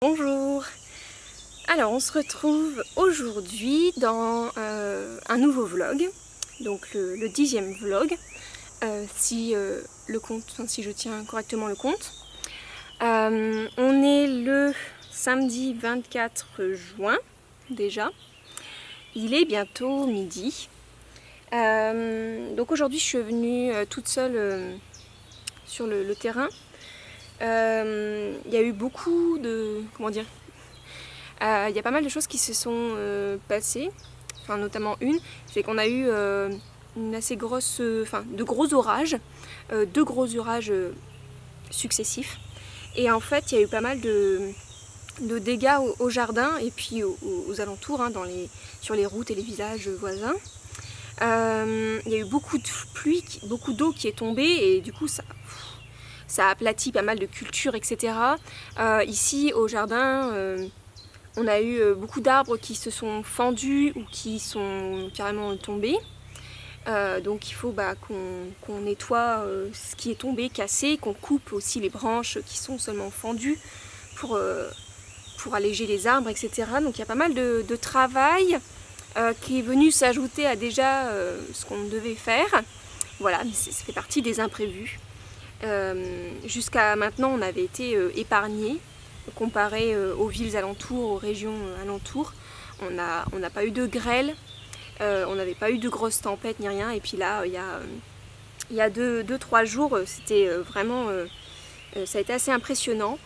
Bonjour. Alors on se retrouve aujourd'hui dans un nouveau vlog, donc le 10e vlog, si je tiens correctement le compte. On est le samedi 24 juin déjà, il est bientôt midi. Donc aujourd'hui je suis venue toute seule sur le terrain. Il y a eu beaucoup de... il y a pas mal de choses qui se sont passées, enfin notamment c'est qu'on a eu une assez grosse, de gros orages, deux gros orages successifs. Et en fait, il y a eu pas mal de dégâts au jardin et puis aux alentours, sur les routes et les villages voisins. Il y a eu beaucoup de pluie, beaucoup d'eau qui est tombée et du coup ça a aplati pas mal de cultures, etc. Ici au jardin, on a eu beaucoup d'arbres qui se sont fendus ou qui sont carrément tombés. Donc il faut qu'on nettoie ce qui est tombé, cassé, qu'on coupe aussi les branches qui sont seulement fendues pour alléger les arbres, etc. Donc il y a pas mal de travail qui est venu s'ajouter à déjà ce qu'on devait faire. Voilà, mais ça fait partie des imprévus. Jusqu'à maintenant, on avait été épargnés comparé aux villes alentours, aux régions alentours. On n'a pas eu de grêle, on n'avait pas eu de grosses tempêtes ni rien. Et puis là, il y a 2-3 jours, c'était vraiment, ça a été assez impressionnant.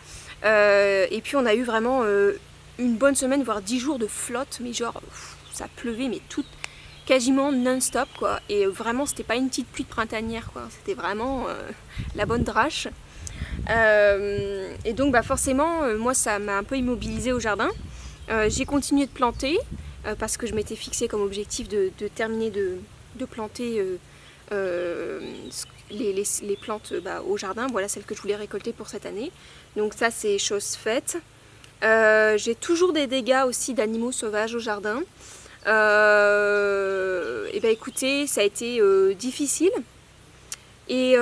Et puis on a eu vraiment une bonne semaine, voire 10 jours de flotte, mais genre ça pleuvait, mais quasiment non-stop quoi. Et vraiment c'était pas une petite pluie de printanière quoi, c'était vraiment la bonne drache. Et donc forcément moi ça m'a un peu immobilisée au jardin. J'ai continué de planter parce que je m'étais fixé comme objectif de terminer de planter les plantes au jardin, voilà celles que je voulais récolter pour cette année. Donc ça c'est chose faite. J'ai toujours des dégâts aussi d'animaux sauvages au jardin. Et écoutez, ça a été difficile. Et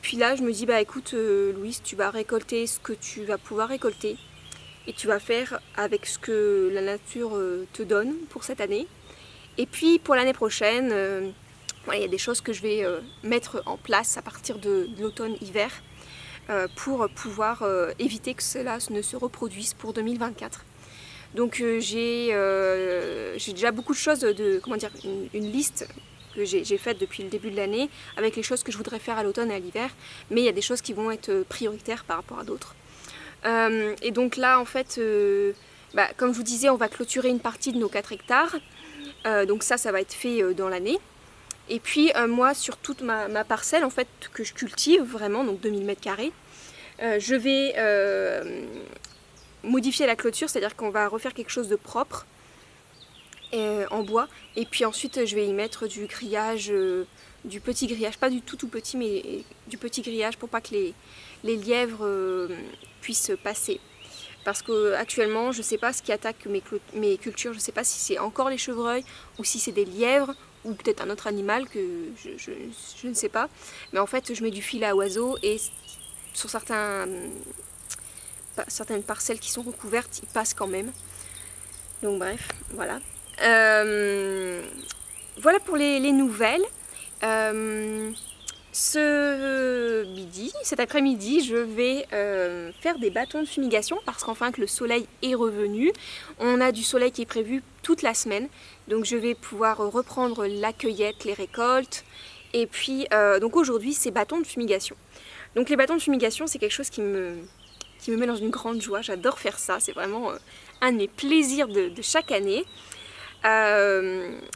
puis là, je me dis, écoute Louise, tu vas récolter ce que tu vas pouvoir récolter. Et tu vas faire avec ce que la nature te donne pour cette année. Et puis pour l'année prochaine, il y a des choses que je vais mettre en place à partir de l'automne-hiver pour pouvoir éviter que cela ne se reproduise pour 2024. Donc j'ai déjà beaucoup de choses, une liste que j'ai faite depuis le début de l'année avec les choses que je voudrais faire à l'automne et à l'hiver, mais il y a des choses qui vont être prioritaires par rapport à d'autres. Et donc là en fait, comme je vous disais, on va clôturer une partie de nos 4 hectares, donc ça va être fait dans l'année. Et puis moi sur toute ma parcelle en fait que je cultive vraiment, donc 2000 m², je vais modifier la clôture, c'est-à-dire qu'on va refaire quelque chose de propre en bois, et puis ensuite je vais y mettre du grillage, du petit grillage, pas du tout petit, mais du petit grillage pour pas que les lièvres puissent passer. Parce que actuellement je sais pas ce qui attaque mes cultures, je sais pas si c'est encore les chevreuils ou si c'est des lièvres ou peut-être un autre animal que je ne sais pas. Mais en fait je mets du filet à oiseaux et sur certaines parcelles qui sont recouvertes, ils passent quand même. Donc bref, voilà. Voilà pour les nouvelles. Cet après-midi, je vais faire des bâtons de fumigation parce qu'enfin que le soleil est revenu. On a du soleil qui est prévu toute la semaine. Donc je vais pouvoir reprendre la cueillette, les récoltes. Et puis, donc aujourd'hui, c'est bâtons de fumigation. Donc les bâtons de fumigation, c'est quelque chose qui me met dans une grande joie. J'adore faire ça, c'est vraiment un de mes plaisirs de chaque année.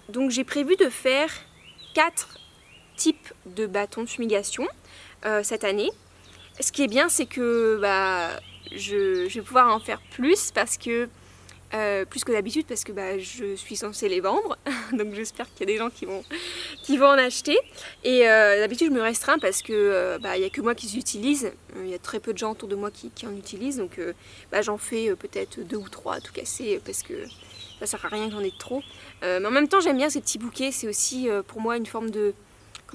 Donc j'ai prévu de faire 4 types de bâtons de fumigation cette année. Ce qui est bien, c'est que je vais pouvoir en faire plus parce que plus que d'habitude, parce que je suis censée les vendre. Donc j'espère qu'il y a des gens qui vont en acheter. Et d'habitude je me restreins parce que il n'y a que moi qui les utilise. Il y a très peu de gens autour de moi qui en utilisent. Donc j'en fais peut-être 2 ou 3 à tout casser parce que ça sert à rien que j'en ai trop. Mais en même temps j'aime bien ces petits bouquets. C'est aussi pour moi une forme de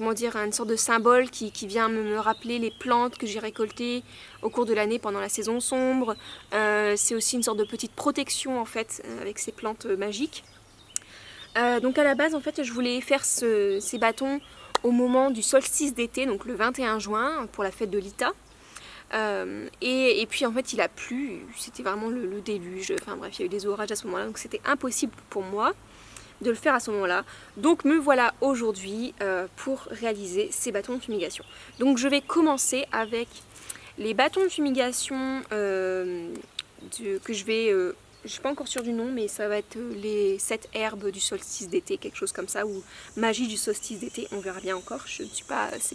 comment dire, une sorte de symbole qui vient me rappeler les plantes que j'ai récoltées au cours de l'année pendant la saison sombre. C'est aussi une sorte de petite protection en fait avec ces plantes magiques. Donc à la base en fait je voulais faire ces bâtons au moment du solstice d'été, donc le 21 juin pour la fête de l'Ita. Et puis en fait il a plu, c'était vraiment le déluge, enfin bref il y a eu des orages à ce moment-là, donc c'était impossible pour moi de le faire à ce moment-là. Donc me voilà aujourd'hui pour réaliser ces bâtons de fumigation. Donc je vais commencer avec les bâtons de fumigation que je vais... je ne suis pas encore sûre du nom, mais ça va être les 7 herbes du solstice d'été, quelque chose comme ça, ou magie du solstice d'été, on verra bien encore, c'est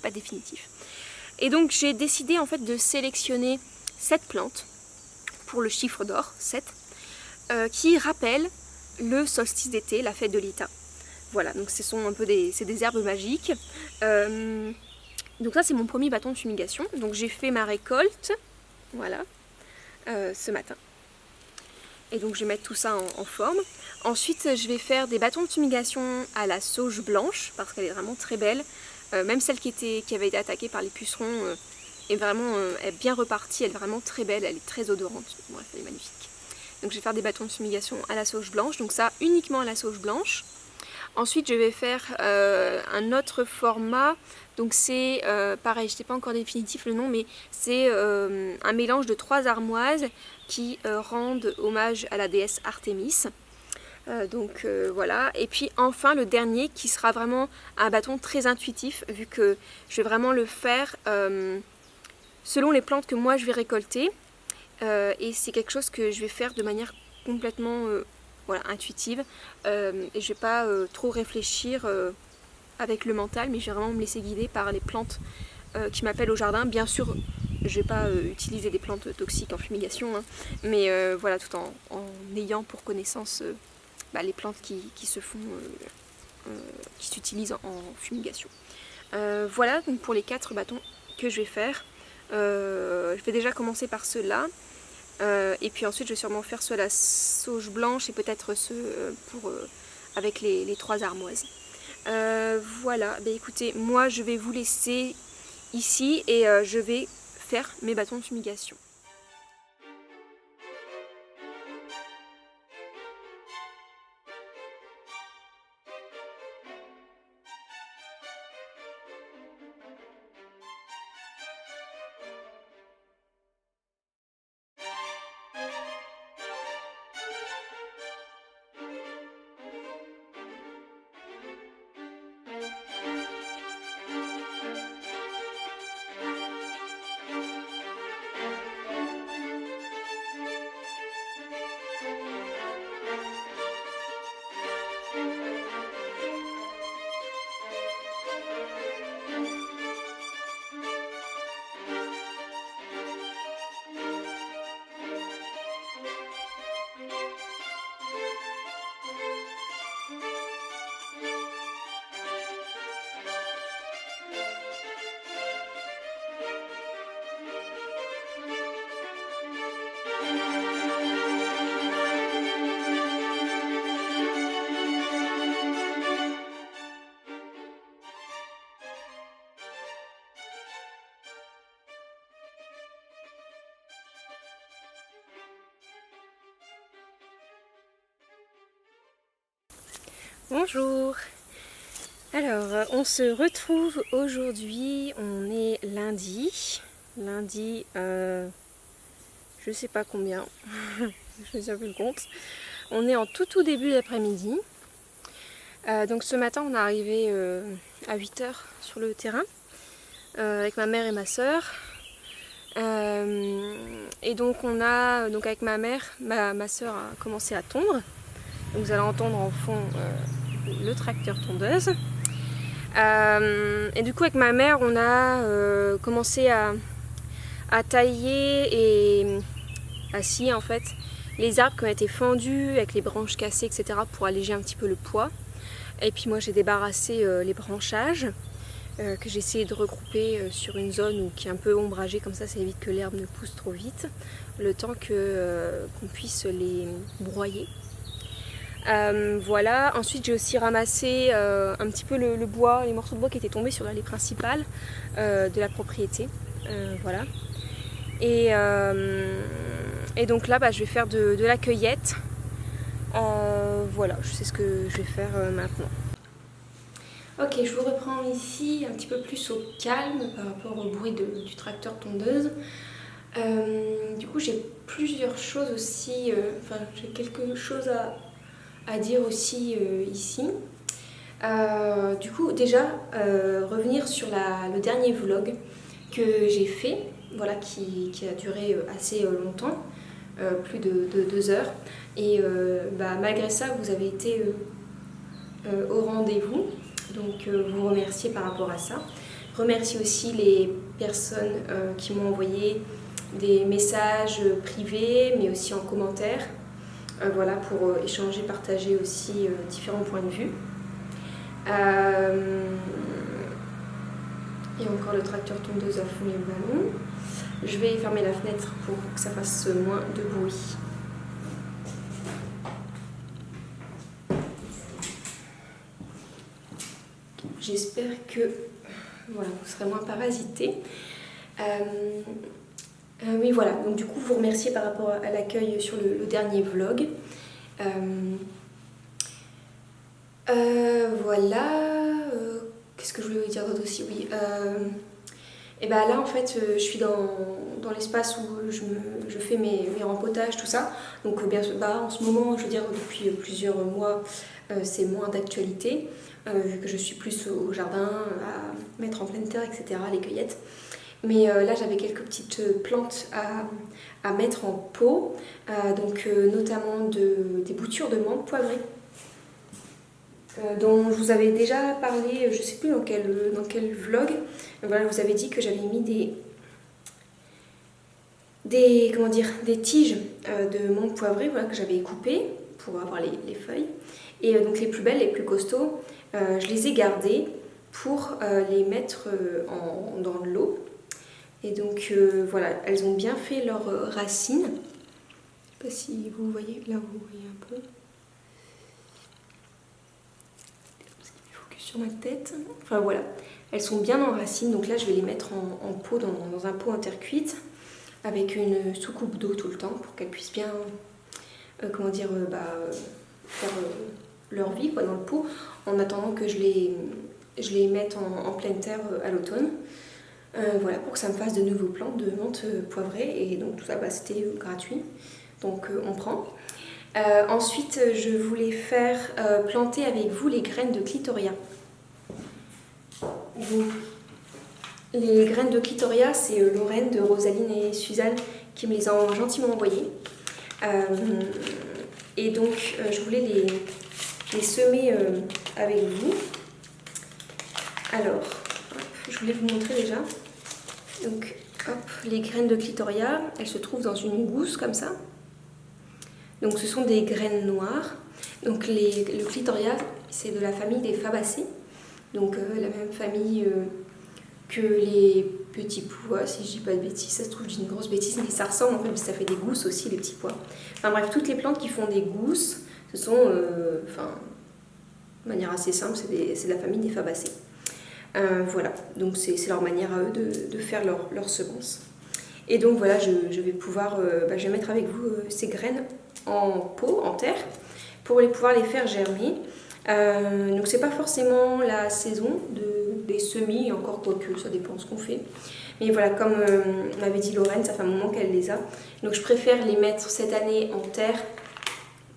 pas définitif. Et donc j'ai décidé en fait de sélectionner 7 plantes pour le chiffre d'or, 7, qui rappellent le solstice d'été, la fête de l'Ita. Voilà, donc ce sont un peu c'est des herbes magiques. Donc ça c'est mon premier bâton de fumigation. Donc j'ai fait ma récolte, voilà, ce matin. Et donc je vais mettre tout ça en forme. Ensuite je vais faire des bâtons de fumigation à la sauge blanche, parce qu'elle est vraiment très belle. Même celle qui avait été attaquée par les pucerons est vraiment est bien repartie, elle est vraiment très belle, elle est très odorante. Bref, elle est magnifique. Donc je vais faire des bâtons de fumigation à la sauge blanche, donc ça uniquement à la sauge blanche. Ensuite je vais faire un autre format, donc c'est pareil, je n'ai pas encore définitif le nom, mais c'est un mélange de 3 armoises qui rendent hommage à la déesse Artémis. Voilà, et puis enfin le dernier qui sera vraiment un bâton très intuitif, vu que je vais vraiment le faire selon les plantes que moi je vais récolter. Et c'est quelque chose que je vais faire de manière complètement voilà, intuitive, et je vais pas trop réfléchir avec le mental, mais je vais vraiment me laisser guider par les plantes qui m'appellent au jardin. Bien sûr je vais pas utiliser des plantes toxiques en fumigation, hein, mais voilà, tout en ayant pour connaissance les plantes qui s'utilisent en fumigation. Voilà donc pour les 4 bâtons que je vais faire. Je vais déjà commencer par ceux-là. Et puis ensuite je vais sûrement faire ceux à la sauge blanche et peut-être ceux avec les 3 armoises. Voilà, écoutez, moi je vais vous laisser ici et je vais faire mes bâtons de fumigation. Bonjour. Alors on se retrouve aujourd'hui, on est lundi, je sais pas combien, je ne sais plus le compte. On est en tout début d'après-midi. Donc ce matin on est arrivé à 8 h sur le terrain avec ma mère et ma soeur. Et donc on a, avec ma mère, ma soeur a commencé à tondre. Donc vous allez entendre en fond le tracteur tondeuse. Et du coup avec ma mère on a commencé à tailler et à scier en fait les arbres qui ont été fendus avec les branches cassées, etc. pour alléger un petit peu le poids. Et puis moi j'ai débarrassé les branchages que j'ai essayé de regrouper sur une zone qui est un peu ombragée, comme ça évite que l'herbe ne pousse trop vite, le temps qu'on puisse les broyer. Voilà, ensuite j'ai aussi ramassé un petit peu le bois, les morceaux de bois qui étaient tombés sur l'allée principale de la propriété. Voilà. Et donc là, je vais faire de la cueillette. Voilà, je sais ce que je vais faire maintenant. Ok, je vous reprends ici un petit peu plus au calme par rapport au bruit du tracteur tondeuse. Du coup, j'ai plusieurs choses aussi, j'ai quelque chose à dire aussi ici. Du coup, déjà, revenir sur le dernier vlog que j'ai fait, voilà, qui a duré assez longtemps, plus de 2 heures. Et malgré ça, vous avez été au rendez-vous, donc vous remerciez par rapport à ça. Remercie aussi les personnes qui m'ont envoyé des messages privés, mais aussi en commentaire, voilà, pour échanger, partager aussi différents points de vue. Et encore le tracteur tondeuse à fond les ballons. Je vais fermer la fenêtre pour que ça fasse moins de bruit. J'espère que voilà, vous serez moins parasité. Oui, voilà, donc du coup, vous remerciez par rapport à l'accueil sur le dernier vlog. Voilà, qu'est-ce que je voulais vous dire d'autre aussi? Oui, et là en fait, je suis dans l'espace où je fais mes rempotages, tout ça. Donc bien sûr, en ce moment, je veux dire, depuis plusieurs mois, c'est moins d'actualité, vu que je suis plus au jardin, à mettre en pleine terre, etc., les cueillettes. Mais là, j'avais quelques petites plantes à mettre en pot, donc notamment des boutures de menthe poivrée, dont je vous avais déjà parlé, je ne sais plus dans quel vlog. Voilà, je vous avais dit que j'avais mis des tiges de menthe poivrée, voilà, que j'avais coupées pour avoir les feuilles. Et donc les plus belles, les plus costauds, je les ai gardées pour les mettre dans de l'eau. Et donc voilà, elles ont bien fait leurs racines. Je ne sais pas si vous voyez, là vous voyez un peu. Parce qu'il focus sur ma tête. Enfin voilà, elles sont bien en racines. Donc là je vais les mettre en pot, dans un pot en terre cuite, avec une soucoupe d'eau tout le temps pour qu'elles puissent bien faire leur vie quoi, dans le pot, en attendant que je les mette en pleine terre à l'automne. Voilà, pour que ça me fasse de nouveaux plants de menthe poivrée. Et donc tout ça, c'était gratuit. Donc on prend. Ensuite, je voulais faire planter avec vous les graines de clitoria. Donc, les graines de clitoria, c'est Lorraine de Rosaline et Suzanne qui me les ont gentiment envoyées. Et donc, je voulais les semer avec vous. Alors, je voulais vous montrer déjà. Donc, hop, les graines de clitoria, elles se trouvent dans une gousse comme ça. Donc, ce sont des graines noires. Donc, le clitoria, c'est de la famille des fabacées. Donc, la même famille que les petits pois, si je dis pas de bêtises. Ça se trouve, je dis une grosse bêtise, mais ça ressemble en fait, parce que ça fait des gousses aussi, les petits pois. Enfin bref, toutes les plantes qui font des gousses, ce sont, de manière assez simple, c'est de la famille des fabacées. Voilà, donc c'est leur manière à eux de faire leur semence. Et donc voilà, je vais pouvoir, je vais mettre avec vous ces graines en pot, en terre, pour pouvoir les faire germer. Donc c'est pas forcément la saison des semis, encore quoique, ça dépend ce qu'on fait. Mais voilà, comme m'avait dit Lorraine, ça fait un moment qu'elle les a. Donc je préfère les mettre cette année en terre.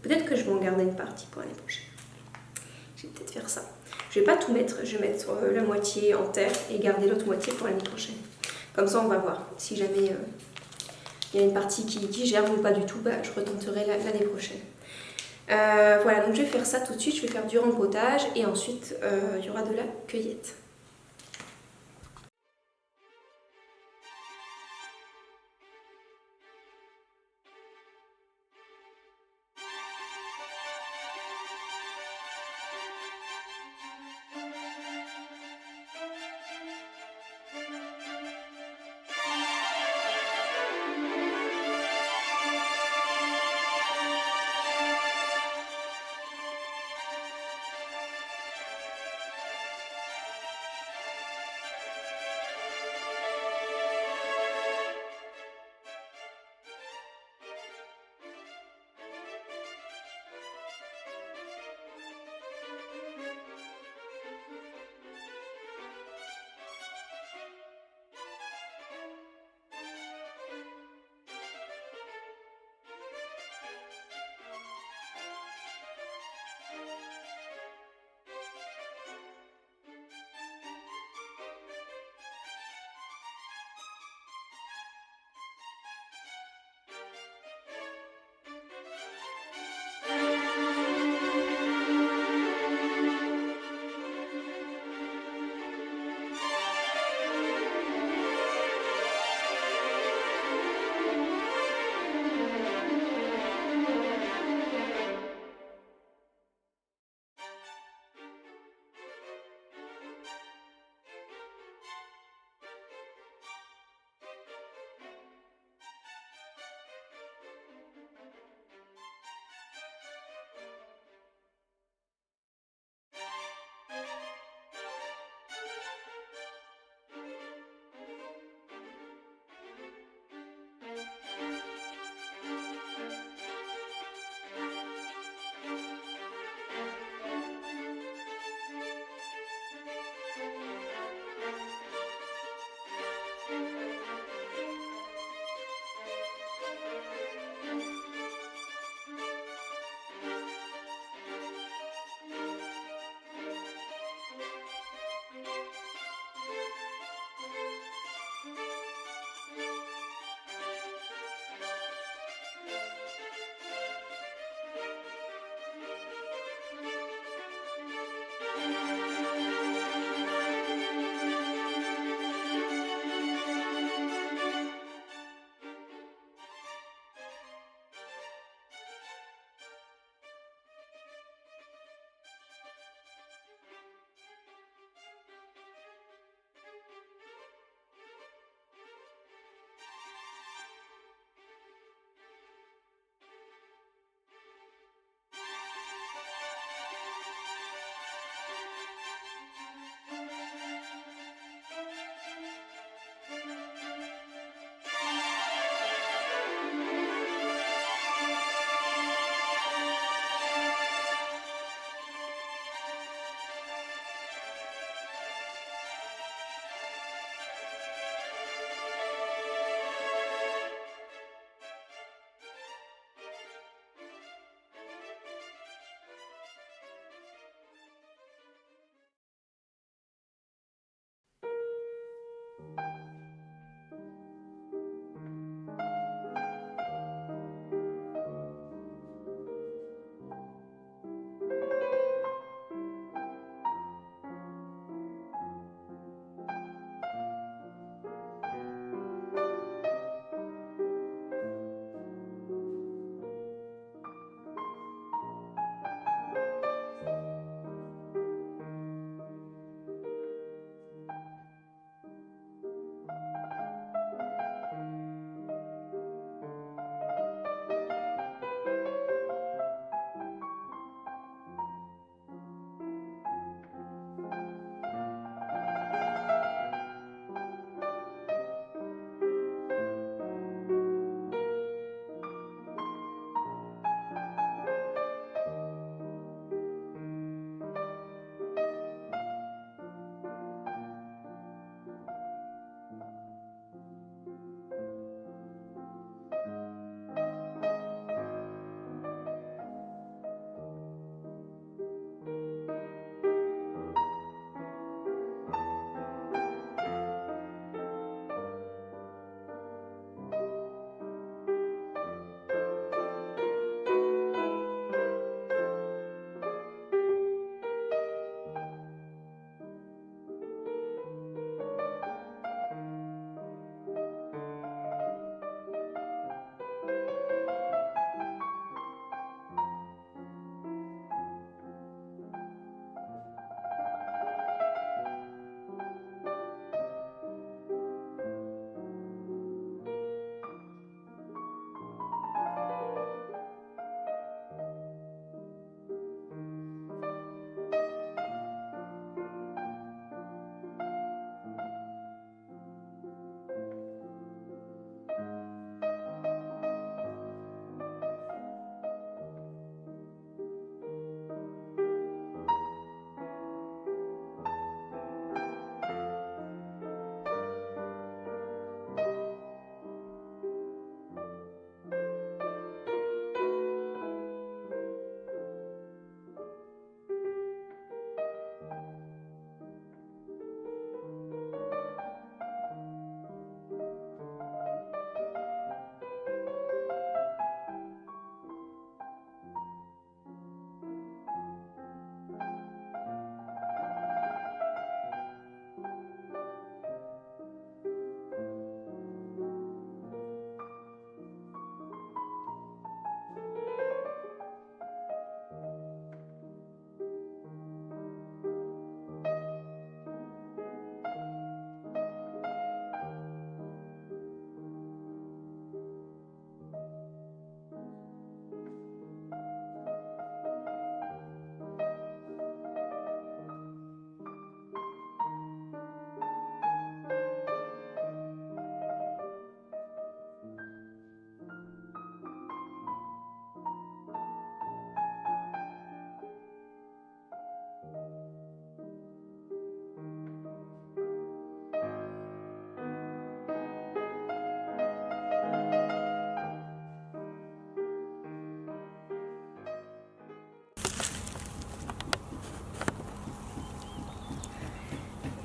Peut-être que je vais en garder une partie pour l'année prochaine. Je vais peut-être faire ça. Je vais pas tout mettre, je vais mettre la moitié en terre et garder l'autre moitié pour l'année prochaine. Comme ça, on va voir. Si jamais il y a une partie qui germe ou pas du tout, je retenterai l'année prochaine. Voilà, donc je vais faire ça tout de suite. Je vais faire du rempotage et ensuite il y aura de la cueillette.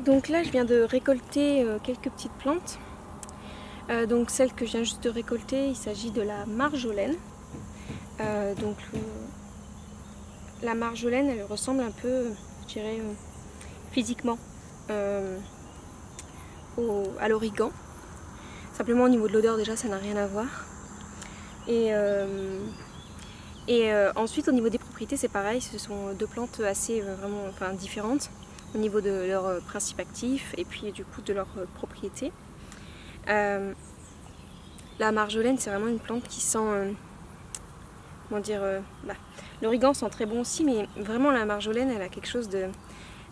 Donc là je viens de récolter quelques petites plantes. Donc celle que je viens juste de récolter, il s'agit de la marjolaine. Donc la marjolaine, elle ressemble un peu, je dirais, physiquement à l'origan. Simplement au niveau de l'odeur déjà ça n'a rien à voir. Et ensuite au niveau des propriétés c'est pareil, ce sont deux plantes assez vraiment différentes au niveau de leur principe actif et puis du coup de leurs propriétés. La marjolaine c'est vraiment une plante qui sent, comment dire, l'origan sent très bon aussi, mais vraiment la marjolaine elle a quelque chose de...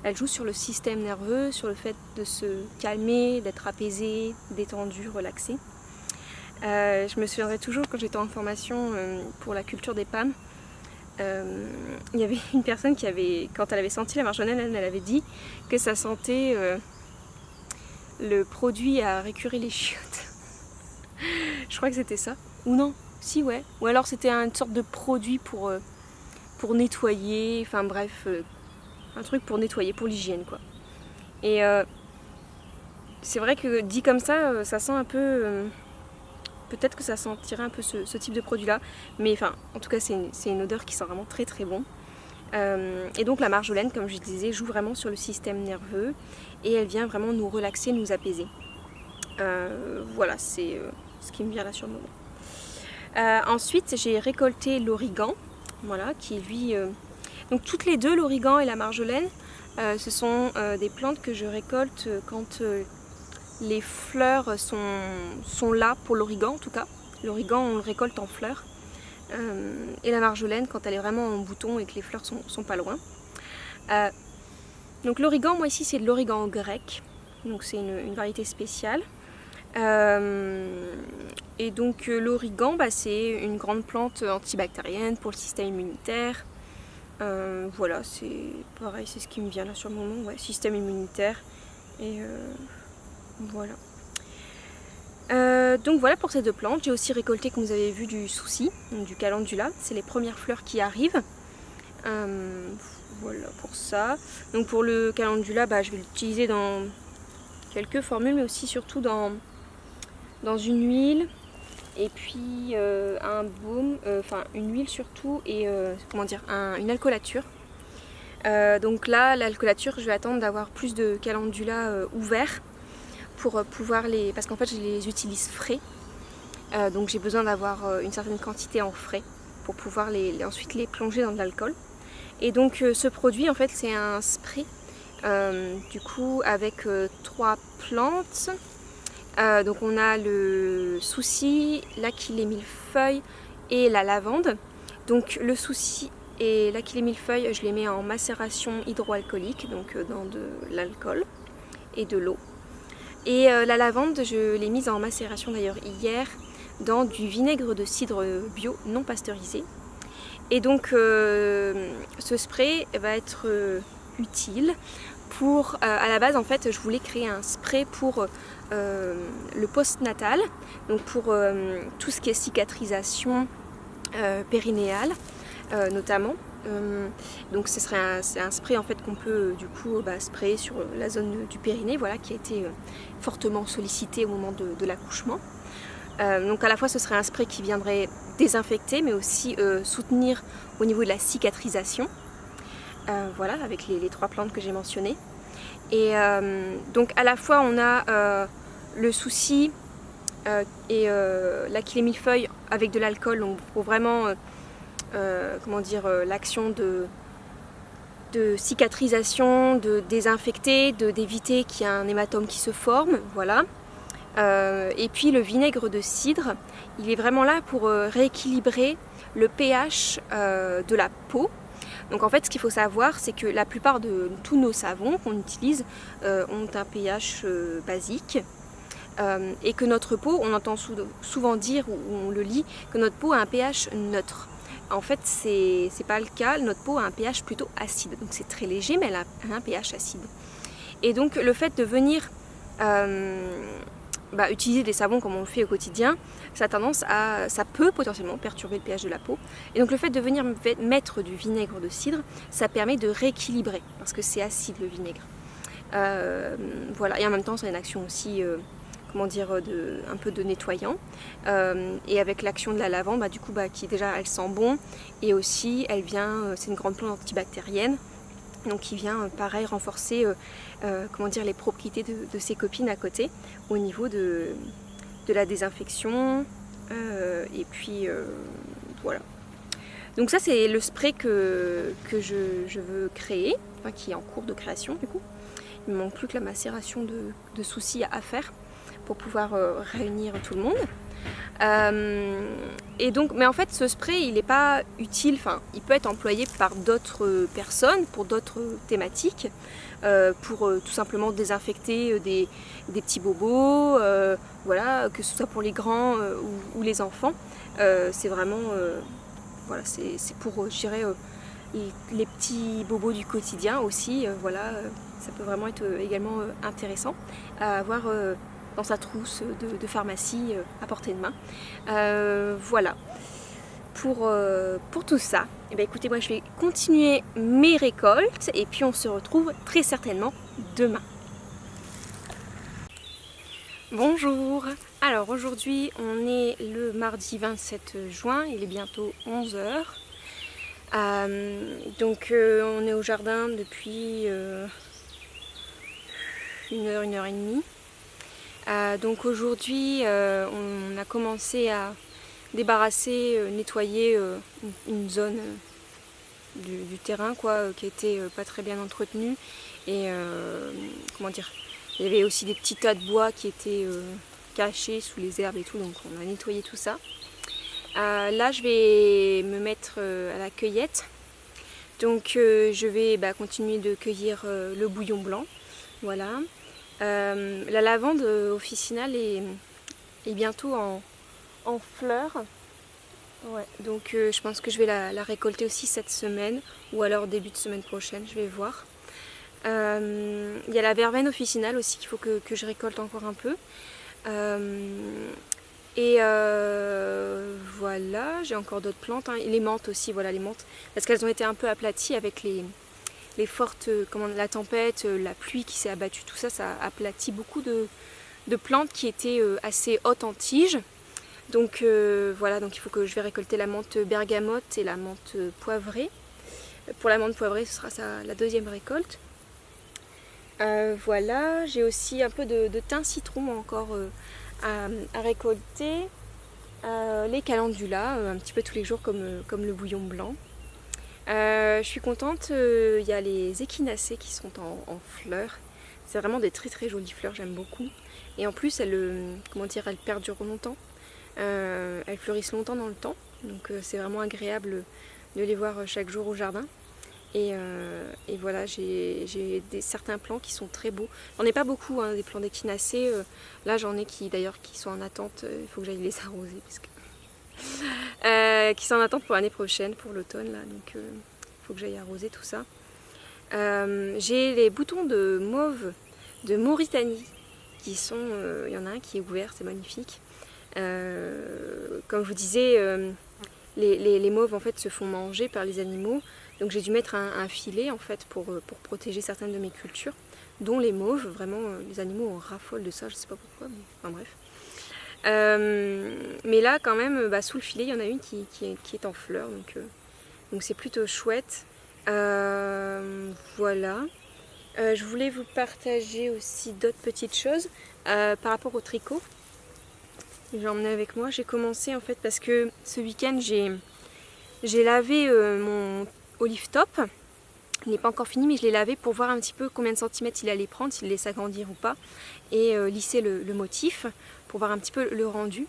Elle joue sur le système nerveux, sur le fait de se calmer, d'être apaisé, détendu, relaxé. Je me souviendrai toujours quand j'étais en formation pour la culture des PAM, il y avait une personne qui avait, quand elle avait senti la marjolaine, elle avait dit que ça sentait le produit à récurer les chiottes. Je crois que c'était ça. Ou non, si ouais. Ou alors c'était une sorte de produit pour nettoyer, enfin bref, un truc pour nettoyer, pour l'hygiène quoi. Et c'est vrai que dit comme ça, ça sent un peu... peut-être que ça sentirait un peu ce type de produit là, mais enfin en tout cas c'est une odeur qui sent vraiment très très bon. Et donc la marjolaine, comme je disais, joue vraiment sur le système nerveux et elle vient vraiment nous relaxer, nous apaiser. Voilà, c'est ce qui me vient là sur le moment. Ensuite j'ai récolté l'origan, voilà, qui lui... Donc toutes les deux, l'origan et la marjolaine, ce sont des plantes que je récolte quand les fleurs sont là pour l'origan en tout cas. L'origan on le récolte en fleurs. Et la marjolaine quand elle est vraiment en bouton et que les fleurs sont pas loin. Donc l'origan, moi ici c'est de l'origan grec. Donc c'est une variété spéciale. Et donc l'origan, c'est une grande plante antibactérienne pour le système immunitaire. Voilà, c'est pareil, c'est ce qui me vient là sur le moment, ouais, système immunitaire. Et voilà. Donc voilà pour ces deux plantes. J'ai aussi récolté, comme vous avez vu, du souci, du calendula. C'est les premières fleurs qui arrivent. Voilà pour ça. Donc pour le calendula, je vais l'utiliser dans quelques formules, mais aussi surtout dans une huile. Et puis un baume, une huile surtout, et comment dire, une alcoolature. Donc là, l'alcoolature, je vais attendre d'avoir plus de calendula ouverts pour pouvoir les... Parce qu'en fait, je les utilise frais. Donc j'ai besoin d'avoir une certaine quantité en frais pour pouvoir ensuite les plonger dans de l'alcool. Et donc ce produit, en fait, c'est un spray, du coup, avec 3 plantes. Donc on a le souci, l'aquilée millefeuille et la lavande. Donc le souci et l'aquilée millefeuille, je les mets en macération hydroalcoolique, donc dans de l'alcool et de l'eau. Et la lavande, je l'ai mise en macération d'ailleurs hier dans du vinaigre de cidre bio non pasteurisé. Et donc ce spray va être utile pour, à la base en fait je voulais créer un spray pour le post-natal, donc pour tout ce qui est cicatrisation périnéale notamment. Donc c'est un spray en fait qu'on peut du coup sprayer sur la zone du périnée, voilà, qui a été fortement sollicité au moment de l'accouchement. Donc à la fois ce serait un spray qui viendrait désinfecter mais aussi soutenir au niveau de la cicatrisation, voilà, avec les 3 plantes que j'ai mentionnées. Et donc à la fois on a le souci et l'aquilée millefeuille avec de l'alcool, donc pour vraiment comment dire, l'action de cicatrisation, de désinfecter, d'éviter qu'il y ait un hématome qui se forme, voilà. Et puis le vinaigre de cidre, il est vraiment là pour rééquilibrer le pH de la peau. Donc en fait ce qu'il faut savoir, c'est que la plupart de tous nos savons qu'on utilise ont un pH basique. Et que notre peau, on entend souvent dire, ou on le lit, que notre peau a un pH neutre. En fait, c'est pas le cas, notre peau a un pH plutôt acide. Donc c'est très léger, mais elle a un pH acide. Et donc le fait de venir utiliser des savons comme on le fait au quotidien, ça peut potentiellement perturber le pH de la peau. Et donc le fait de venir mettre du vinaigre de cidre, ça permet de rééquilibrer, parce que c'est acide le vinaigre. Voilà, et en même temps c'est une action aussi comment dire, un peu de nettoyant. Et avec l'action de la lavande, du coup, qui déjà elle sent bon, et aussi elle vient, c'est une grande plante antibactérienne, donc qui vient pareil renforcer comment dire, les propriétés de ses copines à côté au niveau de la désinfection. Et puis voilà. Donc ça c'est le spray que je veux créer, enfin, qui est en cours de création du coup. Il ne manque plus que la macération de soucis à faire pour pouvoir réunir tout le monde. Et donc, mais en fait ce spray il n'est pas utile, enfin il peut être employé par d'autres personnes pour d'autres thématiques, pour tout simplement désinfecter des petits bobos, voilà, que ce soit pour les grands ou les enfants. C'est vraiment voilà, c'est pour je dirais les petits bobos du quotidien aussi, voilà, ça peut vraiment être également intéressant à avoir dans sa trousse de pharmacie à portée de main. Voilà, pour tout ça, eh bien, écoutez, moi je vais continuer mes récoltes et puis on se retrouve très certainement demain. Bonjour, alors aujourd'hui on est le mardi 27 juin, il est bientôt 11 h. Donc on est au jardin depuis 1 heure et demie. Donc aujourd'hui on a commencé à débarrasser, nettoyer une zone du terrain quoi, qui était pas très bien entretenue, et comment dire, il y avait aussi des petits tas de bois qui étaient cachés sous les herbes et tout, donc on a nettoyé tout ça. Là je vais me mettre à la cueillette, donc je vais continuer de cueillir le bouillon blanc, voilà. La lavande officinale est bientôt en fleurs, ouais. Donc je pense que je vais la récolter aussi cette semaine, ou alors début de semaine prochaine, je vais voir. Il y a la verveine officinale aussi qu'il faut que je récolte encore un peu. Et voilà, j'ai encore d'autres plantes, hein. Et les menthes aussi, voilà, les menthes, parce qu'elles ont été un peu aplaties avec les fortes, la tempête, la pluie qui s'est abattue, tout ça, ça a aplati beaucoup de plantes qui étaient assez hautes en tige. Donc voilà, donc il faut que je vais récolter la menthe bergamote et la menthe poivrée. Pour la menthe poivrée, ce sera la deuxième récolte. Voilà, j'ai aussi un peu de thym citron encore à récolter, les calendulas, un petit peu tous les jours comme le bouillon blanc. Je suis contente, il y a les échinacées qui sont en fleurs. C'est vraiment des très très jolies fleurs, j'aime beaucoup. Et en plus, elles perdurent longtemps. Elles fleurissent longtemps dans le temps. Donc c'est vraiment agréable de les voir chaque jour au jardin. Et voilà, j'ai certains plants qui sont très beaux. J'en ai pas beaucoup, hein, des plants d'échinacées. Là j'en ai qui sont en attente. Il faut que j'aille les arroser parce que qui sont en attente pour l'année prochaine, pour l'automne là. Donc il faut que j'aille arroser tout ça. J'ai les boutons de mauve de Mauritanie qui sont, il y en a un qui est ouvert, c'est magnifique. Comme je vous disais, les mauves en fait se font manger par les animaux. Donc j'ai dû mettre un filet en fait pour protéger certaines de mes cultures, dont les mauves. Vraiment, les animaux en raffolent de ça, je sais pas pourquoi, mais enfin bref. Mais là quand même, sous le filet, il y en a une qui est en fleurs, donc c'est plutôt chouette. Voilà. Je voulais vous partager aussi d'autres petites choses par rapport au tricot. J'ai emmené avec moi. J'ai commencé en fait parce que ce week-end j'ai lavé mon olive top. Il n'est pas encore fini, mais je l'ai lavé pour voir un petit peu combien de centimètres il allait prendre, s'il laisse agrandir ou pas, et lisser le motif pour voir un petit peu le rendu.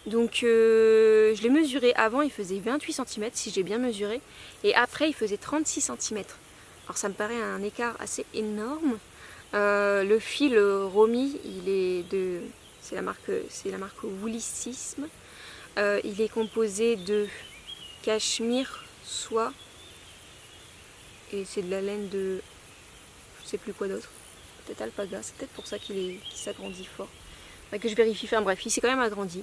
Donc je l'ai mesuré avant, il faisait 28 cm si j'ai bien mesuré, et après il faisait 36 cm. Alors ça me paraît un écart assez énorme. Le fil Romy, c'est la marque Woolicisme. Il est composé de cachemire, soie, et c'est de la laine de je sais plus quoi d'autre, peut-être alpaga, c'est peut-être pour ça qu'il s'agrandit fort. Que je vérifie, enfin bref, il s'est quand même agrandi,